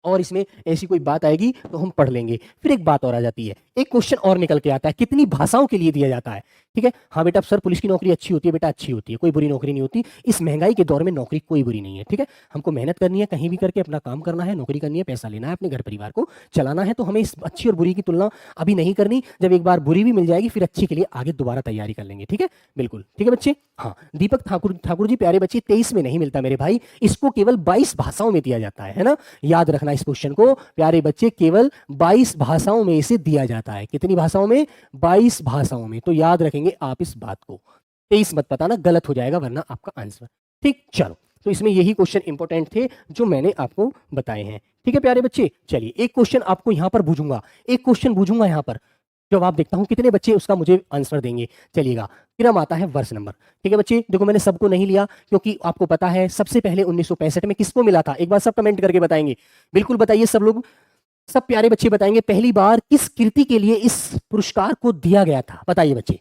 और इसमें ऐसी कोई बात आएगी तो हम पढ़ लेंगे। फिर एक बात और आ जाती है, एक क्वेश्चन और निकल के आता है, कितनी भाषाओं के लिए दिया जाता है। ठीक है, हाँ बेटा सर पुलिस की नौकरी अच्छी होती है, बेटा अच्छी होती है, कोई बुरी नौकरी नहीं होती। इस महंगाई के दौर में नौकरी कोई बुरी नहीं है। ठीक है, हमको मेहनत करनी है, कहीं भी करके अपना काम करना है, नौकरी करनी है, पैसा लेना है, अपने घर परिवार को चलाना है। तो हमें इस अच्छी और बुरी की तुलना अभी नहीं करनी, जब एक बार बुरी भी मिल जाएगी फिर अच्छी के लिए आगे दोबारा तैयारी कर लेंगे। ठीक है, बिल्कुल ठीक है बच्चे। हाँ, दीपक ठाकुर ठाकुर जी प्यारे बच्चे, 23 में नहीं मिलता मेरे भाई, इसको केवल 22 भाषाओं में दिया जाता है ना। याद रखना इस क्वेश्चन को प्यारे बच्चे, केवल 22 भाषाओं में इसे दिया जाता है। कितनी भाषाओं में? 22 भाषाओं में। तो याद रखेंगे आप इस बात को, 23 मत बताना, गलत हो जाएगा वरना आपका आंसर। ठीक, चलो तो इसमें यही क्वेश्चन इंपॉर्टेंट थे जो मैंने आपको बताए हैं। ठीक है प्यारे बच्चे, चलिए एक क्वेश्चन आपको यहां पर बूझूंगा, एक क्वेश्चन बूझूंगा यहां पर, जवाब देखता हूं कितने बच्चे उसका मुझे आंसर देंगे। चलिएगा, क्रम आता है वर्ष नंबर। ठीक है बच्चे, देखो मैंने सबको नहीं लिया क्योंकि आपको पता है सबसे पहले 1965 में किसको मिला था, एक बार सब कमेंट करके बताएंगे। बिल्कुल बताइए सब लोग, सब प्यारे बच्चे बताएंगे पहली बार किस कृति के लिए इस पुरस्कार को दिया गया था, बताइए बच्चे।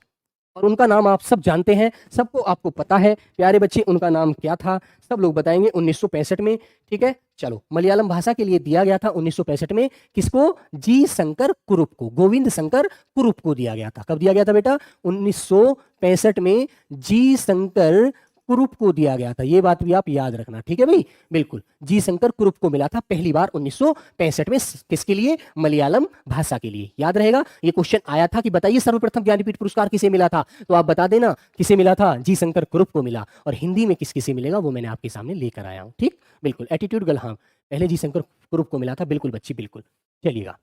और उनका नाम आप सब जानते हैं, सबको आपको पता है प्यारे बच्चे उनका नाम क्या था, सब लोग बताएंगे 1965 में। ठीक है, चलो मलयालम भाषा के लिए दिया गया था 1965 में, किसको? जी शंकर कुरुप को, गोविंद शंकर कुरुप को दिया गया था। कब दिया गया था बेटा? 1965 में जी शंकर कुरुप को दिया गया था, ये बात भी आप याद रखना। ठीक है भाई, बिल्कुल जी शंकर कुरुप को मिला था पहली बार 1965 में, किसके लिए? मलयालम भाषा के लिए। याद रहेगा, ये क्वेश्चन आया था कि बताइए सर्वप्रथम ज्ञानपीठ पुरस्कार किसे मिला था, तो आप बता देना किसे मिला था, जी शंकर कुरुप को मिला। और हिंदी में किस किसे मिलेगा वो मैंने आपके सामने लेकर आया हूं। ठीक, बिल्कुल एटीट्यूड गर्ल, हाँ पहले जी शंकर कुरुप को मिला था, बिल्कुल बच्ची बिल्कुल। चलिएगा,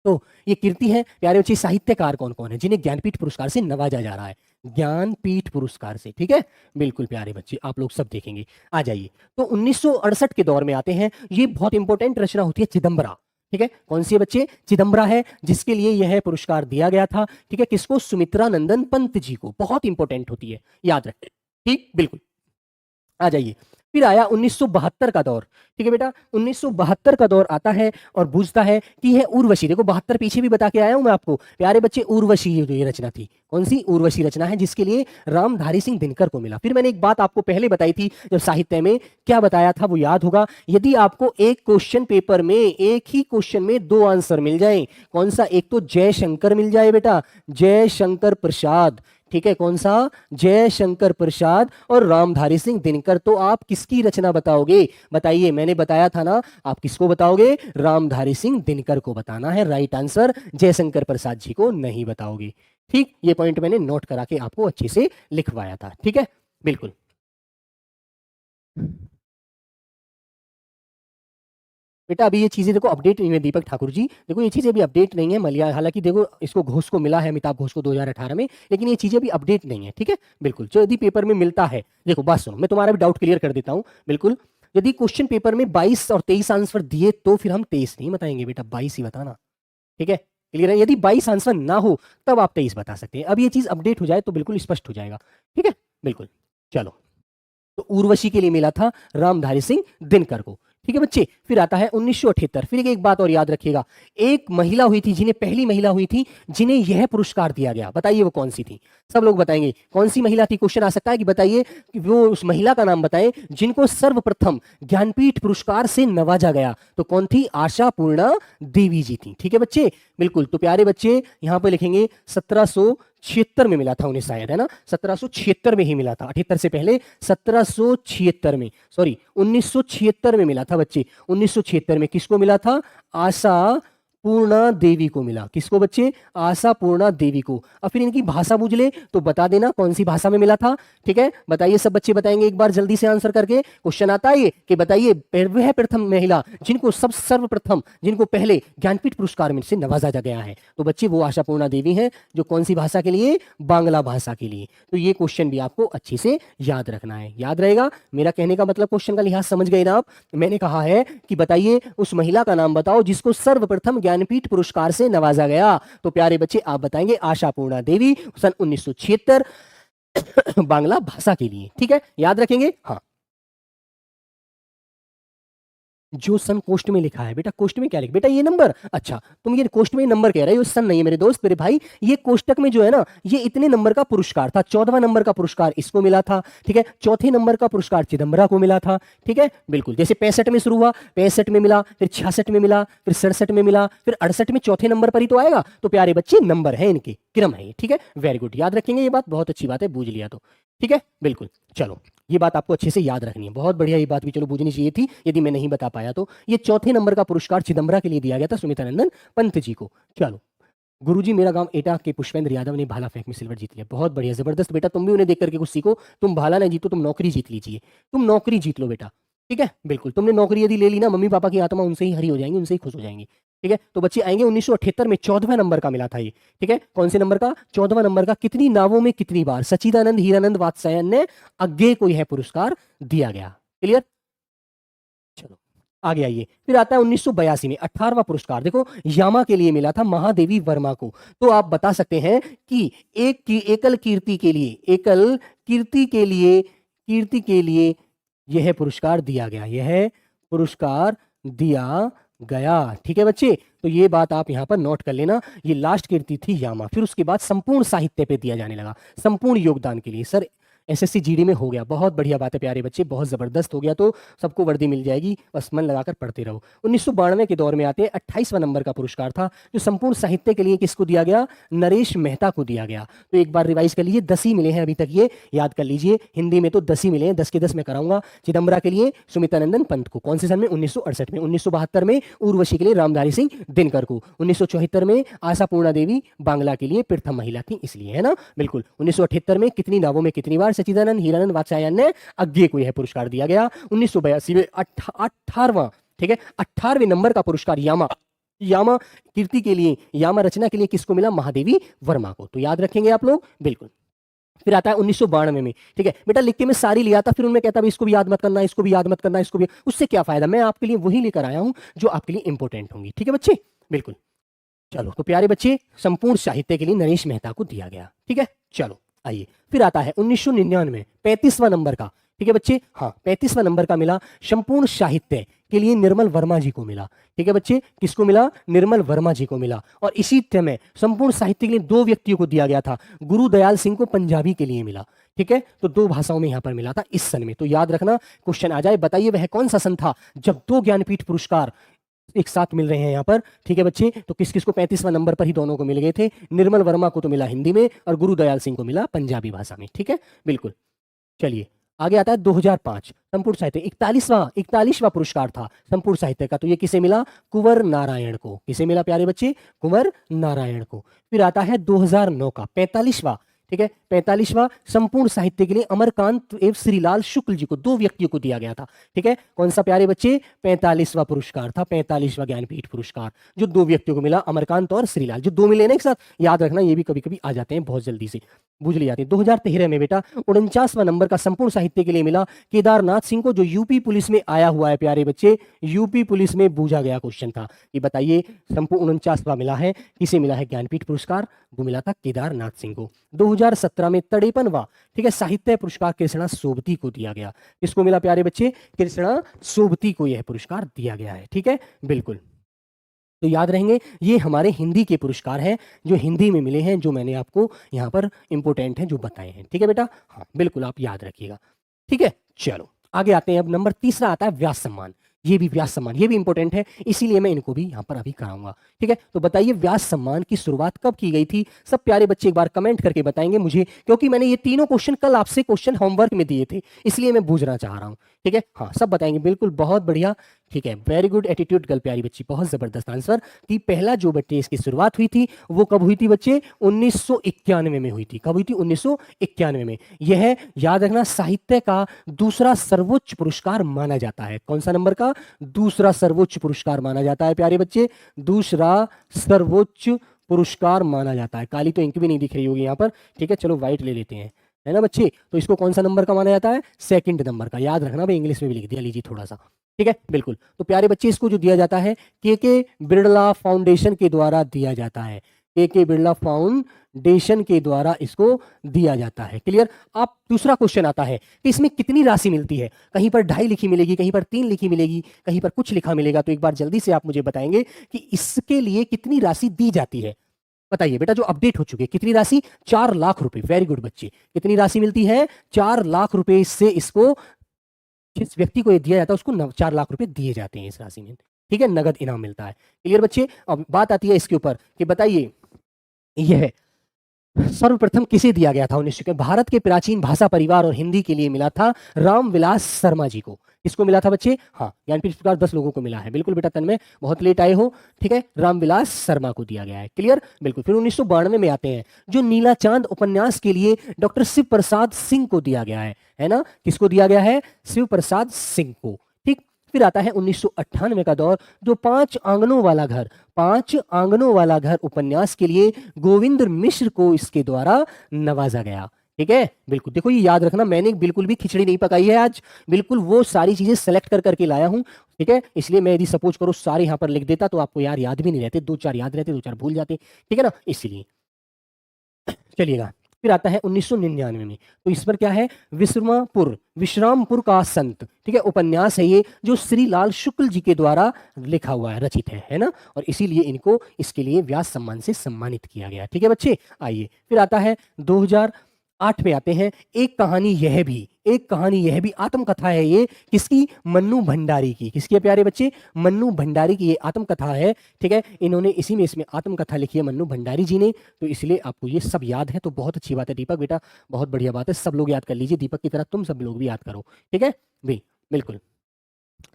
तो ये कीर्ति है प्यारे बच्चे, साहित्यकार कौन कौन है जिन्हें ज्ञानपीठ पुरस्कार से नवाजा जा रहा है? ज्ञानपीठ पुरस्कार से। ठीक है, बिल्कुल प्यारे बच्चे आप लोग सब देखेंगे। आ जाइए, तो 1968 के दौर में आते हैं, ये बहुत इंपॉर्टेंट रचना होती है चिदम्बरा। ठीक है, कौन सी है बच्चे? चिदम्बरा है, जिसके लिए यह पुरस्कार दिया गया था। ठीक है, किसको? सुमित्रा नंदन पंत जी को, बहुत इंपॉर्टेंट होती है, याद रखें। ठीक, बिल्कुल। आ जाइए, फिर आया 1972 का दौर। ठीक है बेटा, 1972 का दौर आता है और बूझता है कि यह उर्वशी, देखो 72 पीछे भी बता के आया हूं मैं आपको प्यारे बच्चे, उर्वशी ये रचना थी। कौन सी? उर्वशी रचना है, जिसके लिए रामधारी सिंह दिनकर को मिला। फिर मैंने एक बात आपको पहले बताई थी जब साहित्य में, क्या बताया था वो याद होगा, यदि आपको एक क्वेश्चन पेपर में, एक ही क्वेश्चन में दो आंसर मिल जाए, कौन सा? एक तो जयशंकर मिल जाए बेटा, जयशंकर प्रसाद। ठीक है, कौन सा? जयशंकर प्रसाद और रामधारी सिंह दिनकर, तो आप किसकी रचना बताओगे? बताइए, मैंने बताया था ना, आप किसको बताओगे? रामधारी सिंह दिनकर को बताना है राइट आंसर, जयशंकर प्रसाद जी को नहीं बताओगे। ठीक, ये पॉइंट मैंने नोट करा के आपको अच्छे से लिखवाया था। ठीक है, बिल्कुल। बेटा अभी ये चीजें देखो अपडेट नहीं है दीपक ठाकुर जी, देखो ये चीजें अभी अपडेट नहीं है मलया, हालांकि देखो इसको घोष को मिला है, अमिताभ घोष को 2018 में, लेकिन ये चीजें अभी अपडेट नहीं है। ठीक है, बिल्कुल, जो यदि पेपर में मिलता है, देखो बात सुनो, मैं तुम्हारा भी डाउट क्लियर कर देता हूँ। बिल्कुल, यदि क्वेश्चन पेपर में 22 और 23 आंसर दिए तो फिर हम 23 नहीं बताएंगे बेटा, 22 ही बताना। ठीक है, क्लियर है? यदि 22 आंसर ना हो तब आप 23 बता सकते हैं। अब ये चीज अपडेट हो जाए तो बिल्कुल स्पष्ट हो जाएगा। ठीक है, बिल्कुल। चलो, तो उर्वशी के लिए मिला था रामधारी सिंह दिनकर को। ठीक है बच्चे, फिर आता है 1978। फिर एक बात और याद रखिएगा, एक महिला हुई थी जिन्हें, पहली महिला हुई थी जिन्हें यह पुरस्कार दिया गया, बताइए वो कौन सी थी? सब लोग बताएंगे कौन सी महिला थी। क्वेश्चन आ सकता है कि बताइए कि वो उस महिला का नाम बताएं जिनको सर्वप्रथम ज्ञानपीठ पुरस्कार से नवाजा गया, तो कौन थी? आशा पूर्णा देवी जी थी। ठीक है बच्चे, बिल्कुल। तो प्यारे बच्चे यहां पर लिखेंगे 1776 में मिला था उन्हें शायद, है ना, 1776 में ही मिला था, 78 से पहले 1776 में, सॉरी 1976 में मिला था बच्चे। 1976 में किसको मिला था? आशा पूर्णा देवी को मिला। किसको बच्चे? आशा पूर्णा देवी को। अब फिर इनकी भाषा बूझ ले तो बता देना कौन सी भाषा में मिला था। ठीक है, बताइए, सब बच्चे बताएंगे एक बार जल्दी से आंसर करके। क्वेश्चन आता है ये कि बताइए वह प्रथम महिला जिनको सब सर्वप्रथम, जिनको पहले ज्ञानपीठ पुरस्कार में से नवाजा गया है, तो बच्चे वो आशा पूर्णा देवी है, जो कौन सी भाषा के लिए? बांग्ला भाषा के लिए। तो ये क्वेश्चन भी आपको अच्छे से याद रखना है, याद रहेगा। मेरा कहने का मतलब क्वेश्चन का लिहाज समझ गए ना आप? मैंने कहा है कि बताइए उस महिला का नाम बताओ जिसको सर्वप्रथम ज्ञानपीठ पुरस्कार से नवाजा गया, तो प्यारे बच्चे आप बताएंगे आशा पूर्णा देवी, सन 1976, बांग्ला भाषा के लिए। ठीक है, याद रखेंगे। हाँ, जो सन कोष्ट में लिखा है बेटा, कोष्ट में क्या लिखा बेटा, ये नंबर, अच्छा तुम ये कोष्ट में नंबर कह रहे हो, सन नहीं है मेरे दोस्त मेरे भाई, ये कोष्टक में जो है ना, ये इतने नंबर का पुरस्कार था, 14वां नंबर का पुरस्कार इसको मिला था, ठीक है, चौथे नंबर का पुरस्कार चिदम्बरा को मिला था, ठीक है, बिल्कुल, जैसे 65 में शुरू हुआ, 65 में मिला, फिर 66 में मिला, फिर 67 में मिला, फिर 68 में चौथे नंबर पर ही तो आएगा, तो प्यारे बच्चे नंबर है इनके, क्रम है ये, ठीक है, वेरी गुड, याद रखेंगे ये बात, बहुत अच्छी बात है, बूझ लिया तो, ठीक है, बिल्कुल, चलो ये बात आपको अच्छे से याद रखनी है, बहुत बढ़िया, ये बात भी चलो बूझनी चाहिए थी, यदि मैं नहीं बता पाया तो। ये चौथे नंबर का पुरस्कार चिदम्बरा के लिए दिया गया था सुमित्रानंदन पंत जी को। चलो, गुरुजी मेरा गांव एटा के पुष्पेंद्र यादव ने भाला फेंक में सिल्वर जीत लिया, बहुत बढ़िया, जबरदस्त बेटा, तुम भी उन्हें देख करके कुछ सीखो, तुम भाला नहीं जीतो, तुम नौकरी जीत लीजिए, तुम नौकरी जीत लो बेटा, ठीक है, बिल्कुल, तुमने नौकरी यदि ले ली ना, मम्मी पापा की आत्मा उनसे ही हरी हो जाएंगी, उनसे ही खुश हो जाएंगी, ठीक है, तो बच्चे आएंगे 1978 में 14वां नंबर का मिला था ये, ठीक है, कौन से नंबर का, 14वां नंबर का, कितनी नावों में कितनी बार, सच्चिदानंद हीरानंद वात्स्यायन ने अज्ञे को यह पुरस्कार दिया गया, क्लियर, चलो आगे आइए, फिर आता है 1982 में 18वां पुरस्कार, देखो यामा के लिए मिला था महादेवी वर्मा को, तो आप बता सकते हैं कि एक की एकल कीर्ति के लिए, एकल कीर्ति के लिए यह पुरस्कार दिया गया, यह पुरस्कार दिया गया, ठीक है बच्चे, तो ये बात आप यहां पर नोट कर लेना, ये लास्ट कीर्ति थी यामा, फिर उसके बाद संपूर्ण साहित्य पे दिया जाने लगा, संपूर्ण योगदान के लिए, सर एसएससी जीडी में हो गया, बहुत बढ़िया बात है प्यारे बच्चे, बहुत जबरदस्त हो गया, तो सबको वर्दी मिल जाएगी, बस मन लगाकर पढ़ते रहो। 1992 के दौर में आते हैं, 28वां नंबर का पुरस्कार था, जो संपूर्ण साहित्य के लिए किसको दिया गया, नरेश मेहता को दिया गया, तो एक बार रिवाइज कर लीजिए, 10 ही मिले हैं अभी तक, ये याद कर लीजिए, हिंदी में तो 10 ही मिले हैं, 10 के 10 मैं कराऊंगा। चिदम्बरा के लिए सुमित्रानंदन पंत को, कौन से सन में, 1968 में, 1972 में उर्वशी के लिए रामधारी सिंह दिनकर को, 1974 में आशा पूर्णा देवी बांग्ला के लिए प्रथम महिला थी इसलिए, है ना, बिल्कुल, 1978 में कितनी नावों में कितनी बार, सच्चिदानंद हीरानंद वात्स्यायन ने अज्ञे को यह पुरस्कार दिया गया, 1982 में 18वां, ठीक है, 18वें नंबर का पुरस्कार यामा कीर्ति के लिए, यामा रचना के लिए किसको मिला, महादेवी वर्मा को, तो याद रखेंगे आप लोग, बिल्कुल। फिर आता है 1992 में, ठीक है बेटा, लिख के मैं सारी लिया था, फिर उनमें कहता इसको भी याद मत करना, इसको भी याद मत करना, इसको भी, उससे क्या फायदा, मैं आपके लिए वही लेकर आया हूं जो आपके लिए इंपॉर्टेंट होंगी, ठीक है बच्चे, बिल्कुल। चलो, तो प्यारे बच्चे, संपूर्ण साहित्य के लिए नरेश मेहता को दिया गया, ठीक है, चलो आइए, फिर आता है 1999 35वां नंबर का, ठीक है बच्चे, हाँ 35वां नंबर का मिला संपूर्ण साहित्य के लिए निर्मल वर्मा जी को मिला, ठीक है बच्चे, किसको मिला, निर्मल वर्मा जी को मिला, और इसी तरह में संपूर्ण साहित्य के लिए दो व्यक्तियों को दिया गया था, गुरुदयाल सिंह को पंजाबी के लिए मिला, ठीक है, तो दो भाषाओं में यहां पर मिला था इस सन में, तो याद रखना क्वेश्चन आ जाए, बताइए वह कौन सा सन था जब दो ज्ञानपीठ पुरस्कार एक साथ मिल रहे हैं यहाँ पर, ठीक है बच्चे, तो किस किस को 35वां नंबर पर ही दोनों को मिल गए थे, निर्मल वर्मा को तो मिला हिंदी में और गुरुदयाल सिंह को मिला पंजाबी भाषा में, ठीक है, बिल्कुल। चलिए आगे आता है 2005 संपूर्ण साहित्य, 41वां पुरस्कार था संपूर्ण साहित्य का, तो ये किसे मिला, कुंवर नारायण को, किसे मिला प्यारे बच्चे, कुंवर नारायण को। फिर आता है 2009 का 45वां, ठीक है, 45वां संपूर्ण साहित्य के लिए अमरकांत एवं श्रीलाल शुक्ल जी को, दो व्यक्तियों को दिया गया था, ठीक है, कौन सा प्यारे बच्चे, 45वां पुरस्कार था, 45वां ज्ञानपीठ पुरस्कार, जो दो व्यक्तियों को मिला, अमरकांत और श्रीलाल, जो दो मिले ना एक साथ, याद रखना, ये भी कभी कभी आ जाते हैं बहुत जल्दी से, बुझ ले जाते हैं। 2013 में बेटा 49वां नंबर का संपूर्ण साहित्य के लिए मिला केदारनाथ सिंह को, जो यूपी पुलिस में आया हुआ है प्यारे बच्चे, यूपी पुलिस में पूछा गया क्वेश्चन था, ये बताइए संपूर्ण 49वां मिला है, किसे मिला है ज्ञानपीठ पुरस्कार, वो मिला था केदारनाथ सिंह को। 2017 में 53वां, ठीक है, साहित्य पुरस्कार कृष्णा सोबती को दिया गया, किसको मिला प्यारे बच्चे, कृष्णा सोबती को यह पुरस्कार दिया गया है, ठीक है, बिल्कुल, तो याद रहेंगे ये हमारे हिंदी के पुरस्कार हैं जो हिंदी में मिले हैं, जो मैंने आपको यहाँ पर इंपोर्टेंट हैं जो बताए हैं, ठीक है बेटा, हाँ बिल्कुल आप याद रखिएगा, ठीक है। चलो आगे आते हैं, अब नंबर तीसरा आता है व्यास सम्मान, ये भी व्यास सम्मान, ये भी इंपॉर्टेंट है, इसीलिए मैं इनको भी यहाँ पर अभी कराऊंगा, ठीक है। तो बताइए व्यास सम्मान की शुरुआत कब की गई थी, सब प्यारे बच्चे एक बार कमेंट करके बताएंगे मुझे, क्योंकि मैंने ये तीनों क्वेश्चन कल आपसे क्वेश्चन होमवर्क में दिए थे, इसलिए मैं बूझना चाह रहा हूँ, ठीक है, हाँ सब बताएंगे, बिल्कुल बहुत बढ़िया, ठीक है, वेरी गुड एटीट्यूड गर्ल प्यारी बच्ची, बहुत जबरदस्त आंसर, कि पहला जो बच्चे इसकी शुरुआत हुई थी वो कब हुई थी बच्चे, 1991 में हुई थी, कब हुई थी, 1991 में। यह याद रखना साहित्य का दूसरा सर्वोच्च पुरस्कार माना जाता है, कौन सा नंबर का, दूसरा सर्वोच्च पुरस्कार माना जाता है प्यारे बच्चे, दूसरा सर्वोच्च पुरस्कार माना जाता है, काली तो इंक भी नहीं दिख रही होगी यहाँ पर, ठीक है, चलो व्हाइट ले लेते हैं, है ना बच्चे, तो इसको कौन सा नंबर का माना जाता है, सेकंड नंबर का, याद रखना भाई, इंग्लिश में भी लिख दिया लीजिए थोड़ा सा, ठीक है, बिल्कुल। तो प्यारे बच्चे इसको जो दिया जाता है के बिरला फाउंडेशन के द्वारा दिया जाता है, के बिरला डेशन के द्वारा इसको दिया जाता है। क्लियर। आप दूसरा क्वेश्चन आता है कि इसमें कितनी राशि मिलती है, कहीं पर 2.5 लिखी मिलेगी, कहीं पर 3 लिखी मिलेगी, कहीं पर कुछ लिखा मिलेगा। तो एक बार जल्दी से आप मुझे बताएंगे कि इसके लिए कितनी राशि दी जाती है। बताइए बेटा, जो अपडेट हो चुकी है, कितनी राशि? 4 लाख रुपए। वेरी गुड बच्चे, कितनी राशि मिलती है? 4 लाख रुपए। इससे इसको, जिस व्यक्ति को ये दिया जाता है उसको 4 लाख रुपए दिए जाते हैं इस राशि में। ठीक है, नगद इनाम मिलता है। क्लियर बच्चे। अब बात आती है इसके ऊपर कि बताइए यह सर्वप्रथम किसे दिया गया था 1900 के? भारत के प्राचीन भाषा परिवार और हिंदी के लिए मिला था रामविलास शर्मा जी को। किसको मिला था बच्चे? हाँ, ज्ञानपीठ पुरस्कार 10 लोगों को मिला है। बिल्कुल बेटा तन्मय, बहुत लेट आए हो। ठीक है, रामविलास शर्मा को दिया गया है। क्लियर, बिल्कुल। फिर 1992 में आते हैं, जो नीला चांद उपन्यास के लिए डॉक्टर शिव प्रसाद सिंह को दिया गया है ना? किसको दिया गया है? शिव प्रसाद सिंह को। ठीक। फिर आता है 1998 का दौर, जो 5 आंगनों वाला घर, 5 आंगनों वाला घर उपन्यास के लिए गोविंद मिश्र को इसके द्वारा नवाजा गया। ठीक है, बिल्कुल। देखो ये याद रखना, मैंने बिल्कुल भी खिचड़ी नहीं पकाई है आज, बिल्कुल वो सारी चीजें सेलेक्ट कर करके लाया हूं। ठीक है, इसलिए मैं यदि सपोज करो सारे यहां पर लिख देता तो आपको यार याद भी नहीं रहते, 2-4 याद रहते, 2-4 भूल जाते। ठीक है ना, इसलिए चलिएगा। फिर आता है 1999 में, तो इस पर क्या है? विश्रामपुर का संत। ठीक है, उपन्यास है ये, जो श्री लाल शुक्ल जी के द्वारा लिखा हुआ है, रचित है ना? और इसीलिए इनको इसके लिए व्यास सम्मान से सम्मानित किया गया। ठीक है बच्चे, आइए। फिर आता है 2008 में आते हैं, एक कहानी यह भी आत्मकथा है ये। किसकी? मन्नू भंडारी की। किसकी है प्यारे बच्चे? मन्नू भंडारी की ये आत्मकथा है। ठीक है, इन्होंने इसी में इसमें आत्मकथा लिखी है मन्नू भंडारी जी ने, तो इसलिए आपको ये सब याद है, तो बहुत अच्छी बात है दीपक बेटा, बहुत बढ़िया बात है। सब लोग याद कर लीजिए, दीपक की तरह तुम सब लोग भी याद करो। ठीक है भी, बिल्कुल।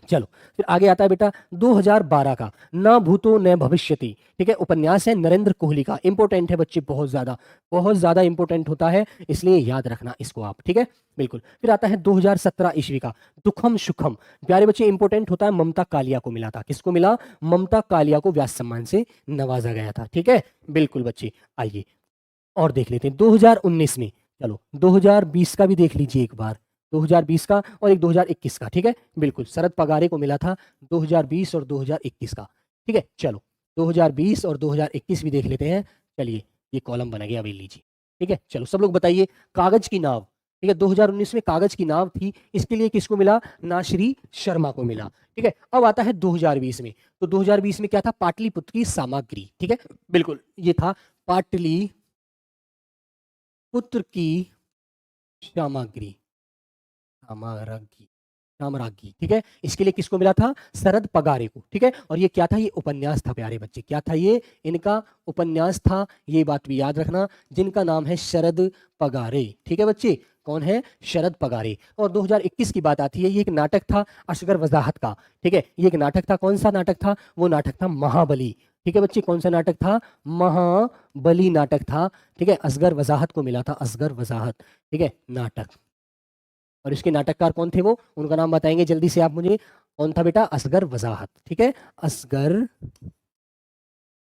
चलो, फिर आगे आता है बेटा 2012 का, न भूतो न भविष्यति। ठीक है, उपन्यास है नरेंद्र कोहली का। इंपॉर्टेंट है बच्चे, बहुत ज्यादा इंपॉर्टेंट होता है, इसलिए याद रखना इसको आप। ठीक है, बिल्कुल। फिर आता है 2017 ईस्वी का, दुखम सुखम। प्यारे बच्चे इंपॉर्टेंट होता है, ममता कालिया को मिला था। किसको मिला? ममता कालिया को व्यास सम्मान से नवाजा गया था। ठीक है, बिल्कुल बच्चे। आइए और देख लेते हैं 2019 में। चलो 2020 का भी देख लीजिए एक बार, 2020 का और एक 2021 का। ठीक है, बिल्कुल। शरद पगारे को मिला था 2020 और 2021 का। ठीक है, चलो 2020 और 2021 भी देख लेते हैं। चलिए, ये कॉलम बना गया, अभी लीजिए। ठीक है, चलो सब लोग बताइए, कागज की नाव। ठीक है, 2019 में कागज की नाव थी, इसके लिए किसको मिला? नाश्री शर्मा को मिला। ठीक है, अब आता है 2020 में, तो 2020 में क्या था? पाटलिपुत्र की सामग्री। ठीक है, बिल्कुल, ये था पाटलिपुत्र की सामग्री, सामराज्ञी। ठीक है, इसके लिए किसको मिला था? शरद पगारे को। ठीक है, और ये क्या था? ये उपन्यास था प्यारे बच्चे। क्या था ये? इनका उपन्यास था, ये बात भी याद रखना, जिनका नाम है शरद पगारे। ठीक है बच्चे, कौन है? शरद पगारे। और 2021 की बात आती है, ये एक नाटक था असगर वजाहत का। ठीक है, ये एक नाटक था, कौन सा नाटक था? वो नाटक था महाबली। ठीक है बच्चे, कौन सा नाटक था? महाबली नाटक था। ठीक है, असगर वजाहत को मिला था, असगर वजाहत। ठीक है, नाटक। और इसके नाटककार कौन थे? वो, उनका नाम बताएंगे जल्दी से आप मुझे। कौन था बेटा? असगर वजाहत। ठीक है,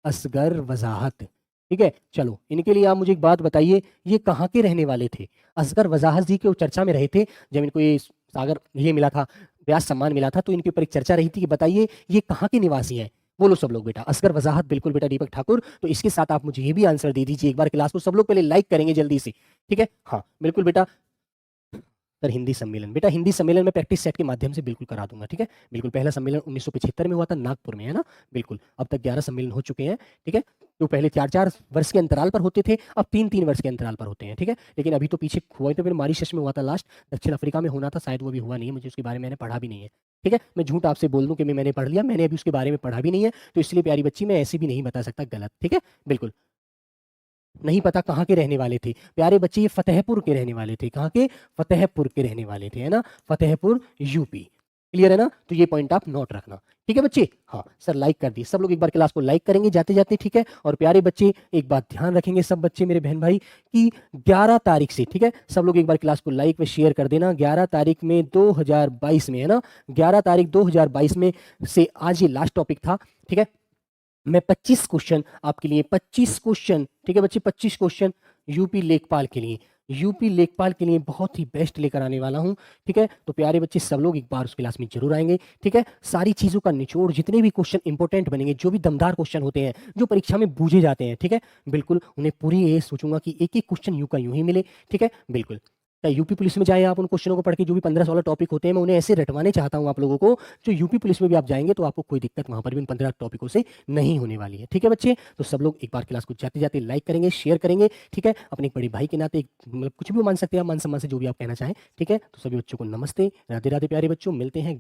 असगर वजाहत। ठीक है, चलो इनके लिए आप मुझे एक बात बताइए, ये कहाँ के रहने वाले थे? असगर वजाहत जी के चर्चा में रहे थे जब इनको ये सागर ये मिला था, व्यास सम्मान मिला था, तो इनके ऊपर एक चर्चा रही थी कि बताइए ये कहाँ के निवासी हैं? बोलो सब लोग बेटा। असगर वजाहत, बिल्कुल बेटा दीपक ठाकुर। तो इसके साथ आप मुझे ये भी आंसर दे दीजिए एक बार। क्लास को सब लोग पहले लाइक करेंगे जल्दी से। ठीक है, हाँ बिल्कुल बेटा। सर हिंदी सम्मेलन, बेटा हिंदी सम्मेलन में प्रैक्टिस सेट के माध्यम से बिल्कुल करा दूंगा। ठीक है, बिल्कुल। पहला सम्मेलन 1975 में हुआ था, नागपुर में, है ना? बिल्कुल। अब तक 11 सम्मेलन हो चुके हैं। ठीक है, तो पहले 4-4 वर्ष के अंतराल पर होते थे, अब 3-3 वर्ष के अंतराल पर होते हैं। ठीक है, लेकिन अभी तो पीछे हुआ, तो फिर मॉरीशस में हुआ था लास्ट, दक्षिण अफ्रीका में होना था शायद, वो भी हुआ नहीं है। मुझे उसके बारे में मैंने पढ़ा भी नहीं है। ठीक है, मैं झूठ आपसे बोल दूं कि मैंने पढ़ लिया, मैंने अभी उसके बारे में पढ़ा भी नहीं है, तो इसलिए प्यारी बच्ची मैं ऐसे भी नहीं बता सकता गलत। ठीक है, बिल्कुल। नहीं पता कहाँ के रहने वाले थे प्यारे बच्चे? ये फतेहपुर के रहने वाले थे। कहाँ के? फतेहपुर के रहने वाले थे, है ना? फतेहपुर यूपी। क्लियर है ना? तो ये पॉइंट आप नोट रखना। ठीक है बच्चे? हाँ सर, लाइक कर दी सब लोग, एक बार क्लास को लाइक करेंगे जाते जाते। ठीक है, और प्यारे बच्चे एक बात ध्यान रखेंगे सब बच्चे मेरे बहन भाई, कि 11 तारीख से, ठीक है, सब लोग एक बार क्लास को लाइक व शेयर कर देना। 11 तारीख में 2022 में, है ना? 11 तारीख 2022 में से आज ये लास्ट टॉपिक था। ठीक है, मैं 25 क्वेश्चन आपके लिए, 25 क्वेश्चन, ठीक है बच्चे, 25 क्वेश्चन यूपी लेखपाल के लिए, यूपी लेखपाल के लिए बहुत ही बेस्ट लेकर आने वाला हूँ। ठीक है, तो प्यारे बच्चे सब लोग एक बार उस क्लास में जरूर आएंगे। ठीक है, सारी चीज़ों का निचोड़, जितने भी क्वेश्चन इंपॉर्टेंट बनेंगे, जो भी दमदार क्वेश्चन होते हैं, जो परीक्षा में पूछे जाते हैं, ठीक है, बिल्कुल उन्हें पूरी ये सोचूंगा कि एक एक क्वेश्चन यूं का यूं ही मिले। ठीक है, बिल्कुल। चाहे यूपी पुलिस में जाए आप, उन क्वेश्चनों को पढ़ के जो भी 15-16 टॉपिक होते हैं, मैं उन्हें ऐसे रटवाने चाहता हूँ आप लोगों को, जो यूपी पुलिस में भी आप जाएंगे तो आपको कोई दिक्कत वहां पर भी उन 15 टॉपिकों से नहीं होने वाली है। ठीक है बच्चे, तो सब लोग एक बार क्लास को जाते जाते लाइक करेंगे, शेयर करेंगे। ठीक है, अपने एक बड़े भाई के नाते मतलब कुछ भी मान सकते हैं आप, मान सम्मान से जो भी आप कहना चाहें। ठीक है, तो सभी बच्चों को नमस्ते, राधे राधे प्यारे बच्चों, मिलते हैं।